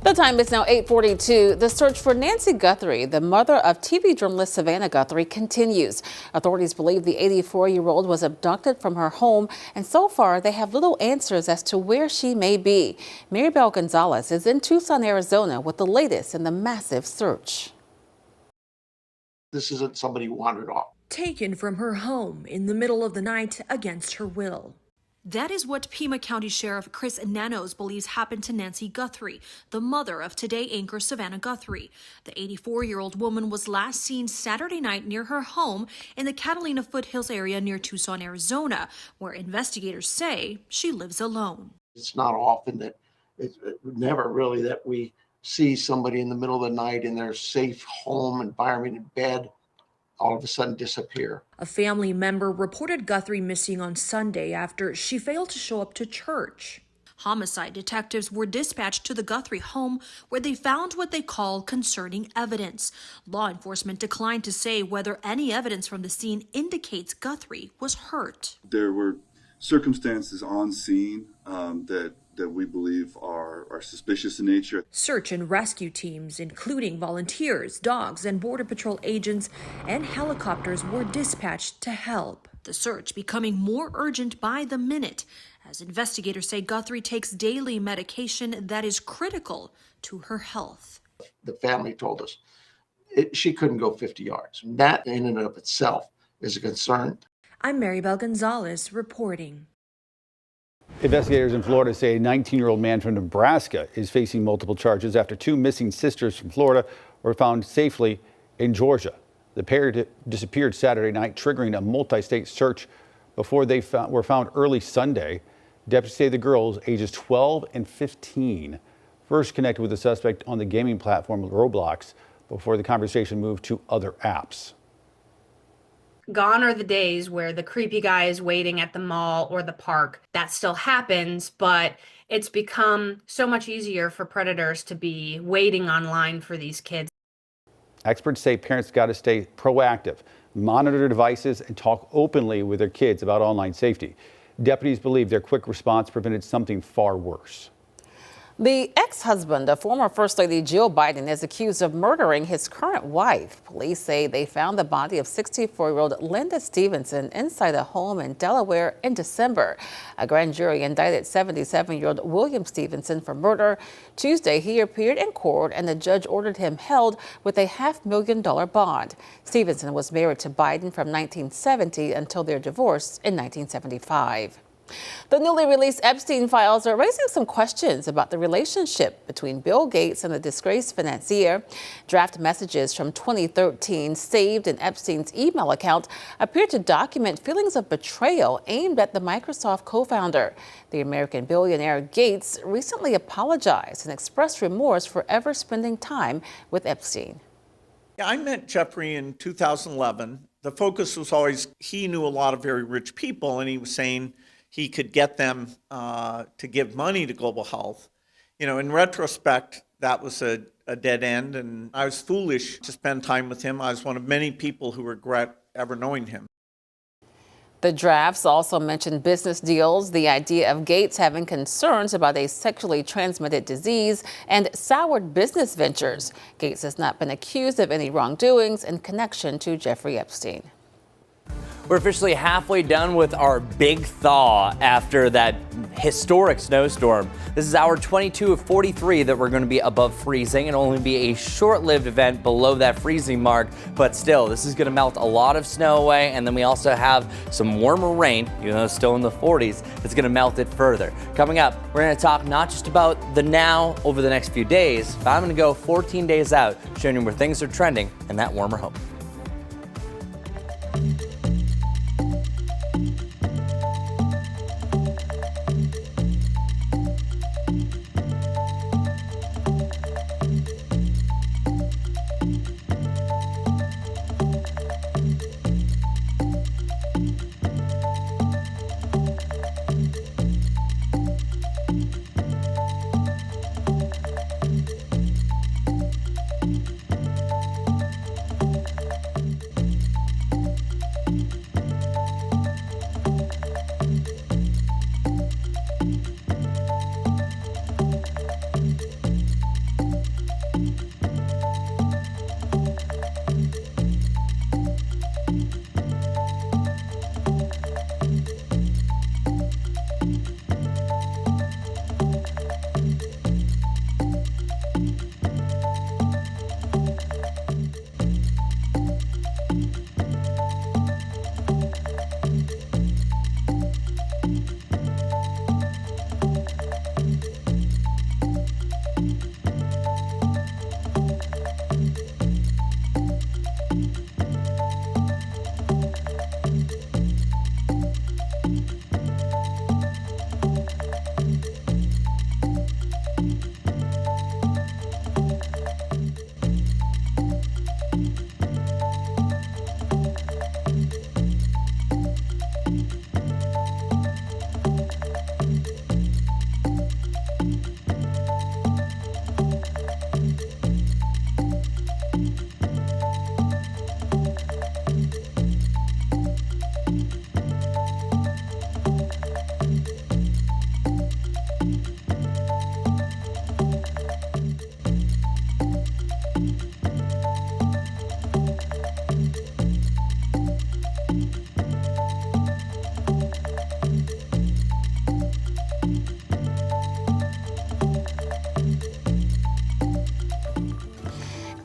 The time is now 8:42. The search for Nancy Guthrie, the mother of TV journalist Savannah Guthrie, continues. Authorities believe the 84-year-old was abducted from her home, and so far they have little answers as to where she may be. Maribel Gonzalez is in Tucson, Arizona with the latest in the massive search. This isn't somebody who wandered off. Taken from her home in the middle of the night against her will. That is what Pima County Sheriff Chris Nanos believes happened to Nancy Guthrie, the mother of Today anchor Savannah Guthrie. The 84-year-old woman was last seen Saturday night near her home in the Catalina Foothills area near Tucson, Arizona, where investigators say she lives alone. It's not often that, never really that we see somebody in the middle of the night in their safe home environment in bed, all of a sudden disappear. A family member reported Guthrie missing on Sunday after she failed to show up to church. Homicide detectives were dispatched to the Guthrie home where they found what they call concerning evidence. Law enforcement declined to say whether any evidence from the scene indicates Guthrie was hurt. There were circumstances on scene that we believe are suspicious in nature. Search and rescue teams, including volunteers, dogs, and Border Patrol agents and helicopters were dispatched to help. The search becoming more urgent by the minute, as investigators say Guthrie takes daily medication that is critical to her health. The family told us she couldn't go 50 yards. That in and of itself is a concern. I'm Maribel Gonzalez reporting. Investigators in Florida say a 19-year-old man from Nebraska is facing multiple charges after two missing sisters from Florida were found safely in Georgia. The pair disappeared Saturday night, triggering a multi-state search before they were found early Sunday. Deputies say the girls, ages 12 and 15, first connected with the suspect on the gaming platform Roblox before the conversation moved to other apps. Gone are the days where the creepy guy is waiting at the mall or the park. That still happens, but it's become so much easier for predators to be waiting online for these kids. Experts say parents got to stay proactive, monitor their devices, and talk openly with their kids about online safety. Deputies believe their quick response prevented something far worse. The ex-husband of former First Lady Jill Biden is accused of murdering his current wife. Police say they found the body of 64-year-old Linda Stevenson inside a home in Delaware in December. A grand jury indicted 77-year-old William Stevenson for murder. Tuesday, he appeared in court and the judge ordered him held with a $500,000 bond. Stevenson was married to Biden from 1970 until their divorce in 1975. The newly released Epstein files are raising some questions about the relationship between Bill Gates and the disgraced financier. Draft messages from 2013 saved in Epstein's email account appear to document feelings of betrayal aimed at the Microsoft co-founder. The American billionaire Gates recently apologized and expressed remorse for ever spending time with Epstein. I met Jeffrey in 2011. The focus was always he knew a lot of very rich people, and he was saying he could get them to give money to global health. You know, in retrospect, that was a dead end, and I was foolish to spend time with him. I was one of many people who regret ever knowing him. The drafts also mentioned business deals, the idea of Gates having concerns about a sexually transmitted disease, and soured business ventures. Gates has not been accused of any wrongdoings in connection to Jeffrey Epstein. We're officially halfway done with our big thaw after that historic snowstorm. This is hour 22 of 43 that we're going to be above freezing and only be a short-lived event below that freezing mark. But still, this is going to melt a lot of snow away. And then we also have some warmer rain, even though it's still in the 40s, that's going to melt it further. Coming up, we're going to talk not just about the now over the next few days, but I'm going to go 14 days out, showing you where things are trending in that warmer home.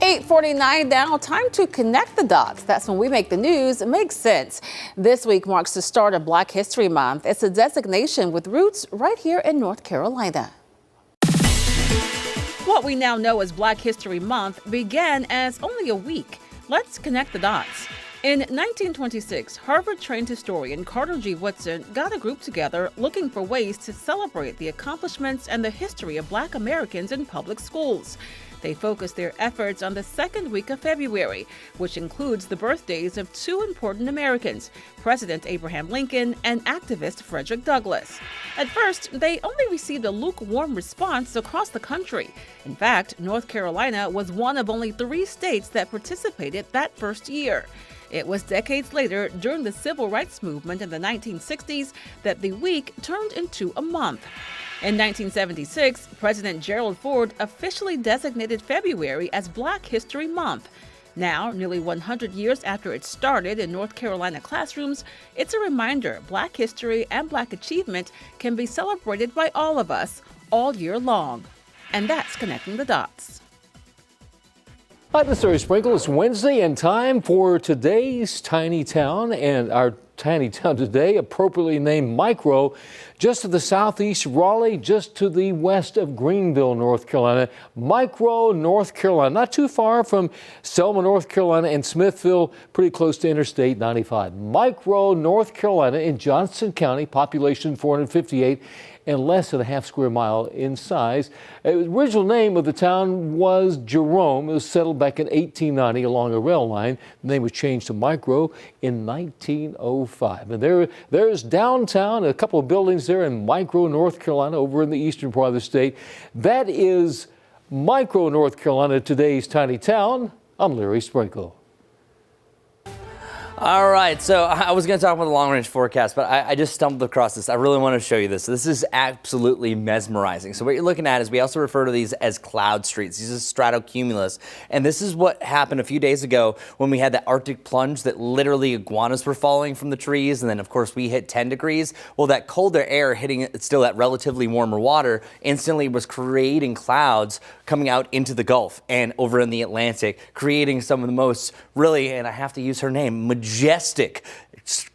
8:49 now, time to connect the dots. That's when we make the news make sense. This week marks the start of Black History Month. It's a designation with roots right here in North Carolina. What we now know as Black History Month began as only a week. Let's connect the dots. In 1926, Harvard-trained historian Carter G. Woodson got a group together looking for ways to celebrate the accomplishments and the history of Black Americans in public schools. They focused their efforts on the second week of February, which includes the birthdays of two important Americans, President Abraham Lincoln and activist Frederick Douglass. At first, they only received a lukewarm response across the country. In fact, North Carolina was one of only 3 states that participated that first year. It was decades later, during the Civil Rights Movement in the 1960s, that the week turned into a month. In 1976, President Gerald Ford officially designated February as Black History Month. Now, nearly 100 years after it started in North Carolina classrooms, it's a reminder Black history and Black achievement can be celebrated by all of us all year long. And that's connecting the dots. Hi, this is Larry Sprinkle. It's Wednesday and time for today's Tiny Town. And our tiny town today, appropriately named Micro, just to the southeast of Raleigh, just to the west of Greenville, North Carolina. Micro, North Carolina, not too far from Selma, North Carolina, and Smithville, pretty close to Interstate 95. Micro, North Carolina in Johnston County, population 458. And less than a half square mile in size. The original name of the town was Jerome. It was settled back in 1890 along a rail line. The name was changed to Micro in 1905. And there's downtown, a couple of buildings there in Micro, North Carolina, over in the eastern part of the state. That is Micro, North Carolina, today's tiny town. I'm Larry Sprinkle. All right, so I was going to talk about the long-range forecast, but I just stumbled across this. I really want to show you this. This is absolutely mesmerizing. So what you're looking at is we also refer to these as cloud streets. These are stratocumulus. And this is what happened a few days ago when we had that Arctic plunge that literally iguanas were falling from the trees. And then, of course, we hit 10 degrees. Well, that colder air hitting still that relatively warmer water instantly was creating clouds coming out into the Gulf and over in the Atlantic, creating some of the most really, and I have to use her name, majestic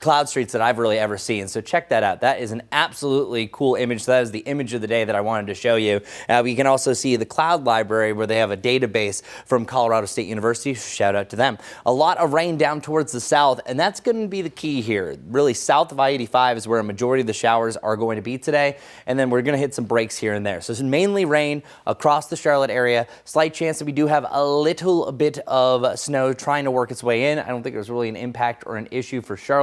cloud streets that I've really ever seen. So check that out. That is an absolutely cool image. So that is the image of the day that I wanted to show you. We can also see the cloud library where they have a database from Colorado State University. Shout out to them. A lot of rain down towards the south, and that's going to be the key here. Really, south of I-85 is where a majority of the showers are going to be today, and then we're going to hit some breaks here and there. So it's mainly rain across the Charlotte area. Slight chance that we do have a little bit of snow trying to work its way in. I don't think there's really an impact or an issue for Charlotte.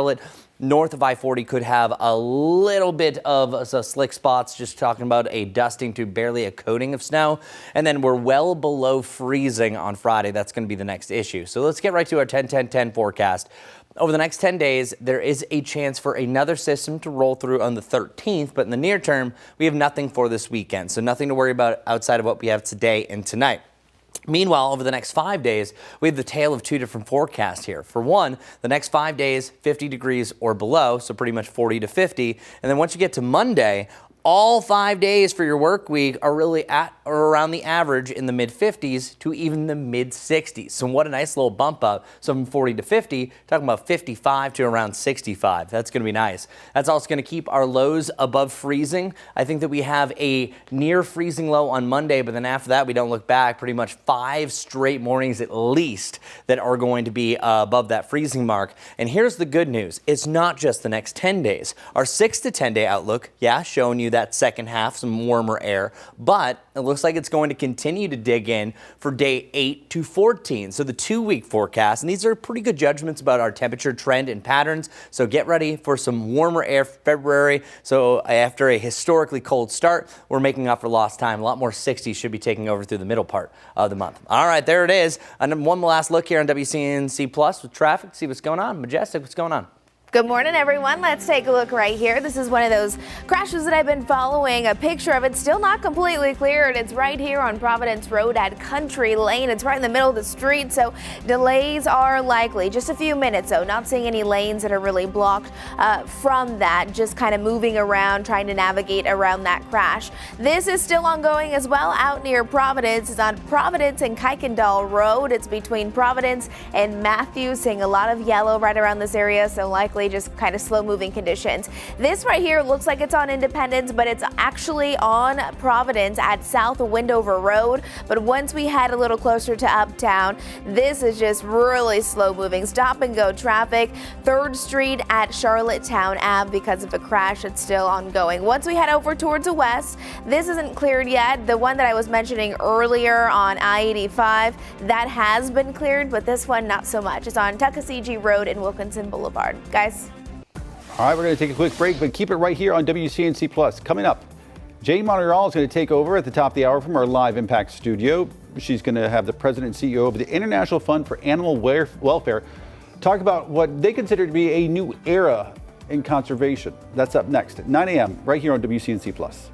North of I-40 could have a little bit of slick spots, just talking about a dusting to barely a coating of snow. And then we're well below freezing on Friday. That's going to be the next issue. So let's get right to our 10-10-10 forecast. Over the next 10 days, there is a chance for another system to roll through on the 13th, but in the near term, we have nothing for this weekend. So nothing to worry about outside of what we have today and tonight. Meanwhile, over the next 5 days, we have the tale of two different forecasts here. For one, the next 5 days, 50 degrees or below, so pretty much 40 to 50. And then once you get to Monday, all 5 days for your work week are really at or around the average in the mid-50s to even the mid-60s. So what a nice little bump up. So from 40 to 50, talking about 55 to around 65. That's going to be nice. That's also going to keep our lows above freezing. I think that we have a near freezing low on Monday, but then after that, we don't look back. Pretty much 5 straight mornings at least that are going to be above that freezing mark. And here's the good news. It's not just the next 10 days. Our 6 to 10 day outlook, showing you that second half, some warmer air, but it looks like it's going to continue to dig in for day 8 to 14. So the 2-week forecast, and these are pretty good judgments about our temperature trend and patterns. So get ready for some warmer air for February. So after a historically cold start, we're making up for lost time. A lot more 60s should be taking over through the middle part of the month. All right, there it is. And one last look here on WCNC Plus with traffic. See what's going on. Majestic, what's going on? Good morning, everyone. Let's take a look right here. This is one of those crashes that I've been following. A picture of it, still not completely cleared. It's right here on Providence Road at Country Lane. It's right in the middle of the street, so delays are likely. Just a few minutes, though. Not seeing any lanes that are really blocked from that. Just kind of moving around, trying to navigate around that crash. This is still ongoing as well out near Providence. It's on Providence and Kuykendall Road. It's between Providence and Matthews. Seeing a lot of yellow right around this area, so likely just kind of slow moving conditions. This right here looks like it's on Independence, but it's actually on Providence at South Windover Road. But once we head a little closer to Uptown, this is just really slow moving. Stop and go traffic. 3rd Street at Charlottetown Ave because of a crash. It's still ongoing. Once we head over towards the west, this isn't cleared yet. The one that I was mentioning earlier on I-85, that has been cleared, but this one not so much. It's on Tuckasegee Road and Wilkinson Boulevard. Guys. All right, we're going to take a quick break, but keep it right here on WCNC Plus. Coming up, Jane Montreal is going to take over at the top of the hour from our live Impact studio. She's going to have the president and CEO of the International Fund for Animal Welfare talk about what they consider to be a new era in conservation. That's up next at 9 a.m. right here on WCNC Plus.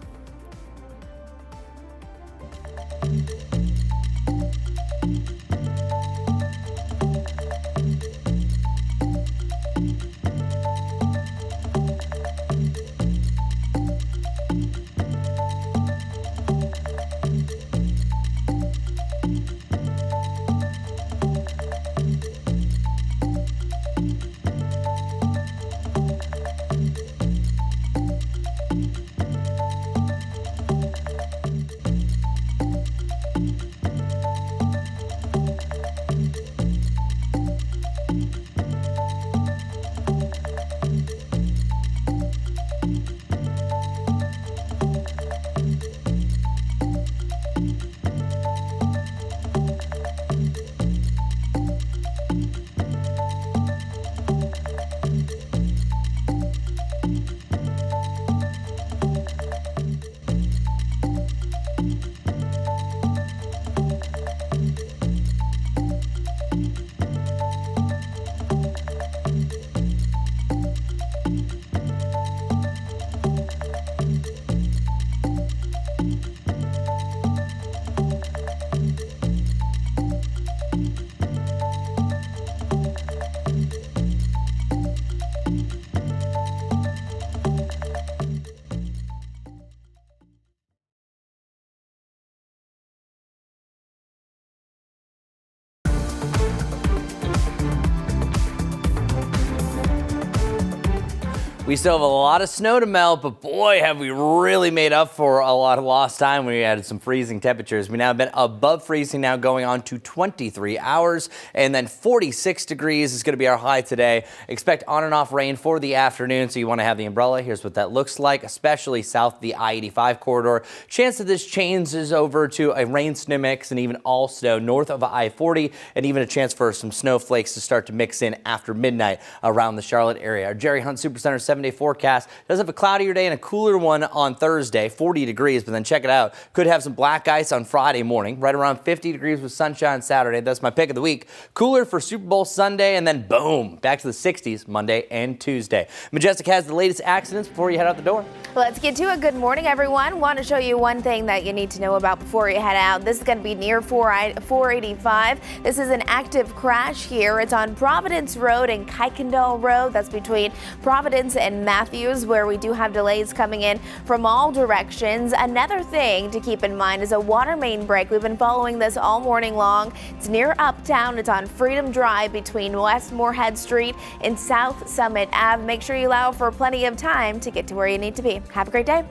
We still have a lot of snow to melt, but boy, have we really made up for a lot of lost time when we added some freezing temperatures. We now have been above freezing now going on to 23 hours, and then 46 degrees is going to be our high today. Expect on and off rain for the afternoon, so you want to have the umbrella. Here's what that looks like, especially south of the I-85 corridor. Chance that this changes over to a rain-snow mix and even all snow north of I-40, and even a chance for some snowflakes to start to mix in after midnight around the Charlotte area. Our Jerry Hunt Supercenter 7 7-day forecast. Does have a cloudier day and a cooler one on Thursday, 40 degrees, but then check it out. Could have some black ice on Friday morning, right around 50 degrees with sunshine Saturday. That's my pick of the week. Cooler for Super Bowl Sunday, and then boom, back to the 60s Monday and Tuesday. Majestic has the latest accidents before you head out the door. Let's get to it. Good morning, everyone. Want to show you one thing that you need to know about before you head out. This is going to be near 485. This is an active crash here. It's on Providence Road and Kuykendall Road. That's between Providence and Matthews, where we do have delays coming in from all directions. Another thing to keep in mind is a water main break. We've been following this all morning long. It's near Uptown. It's on Freedom Drive between West Moorhead Street and South Summit Ave. Make sure you allow for plenty of time to get to where you need to be. Have a great day.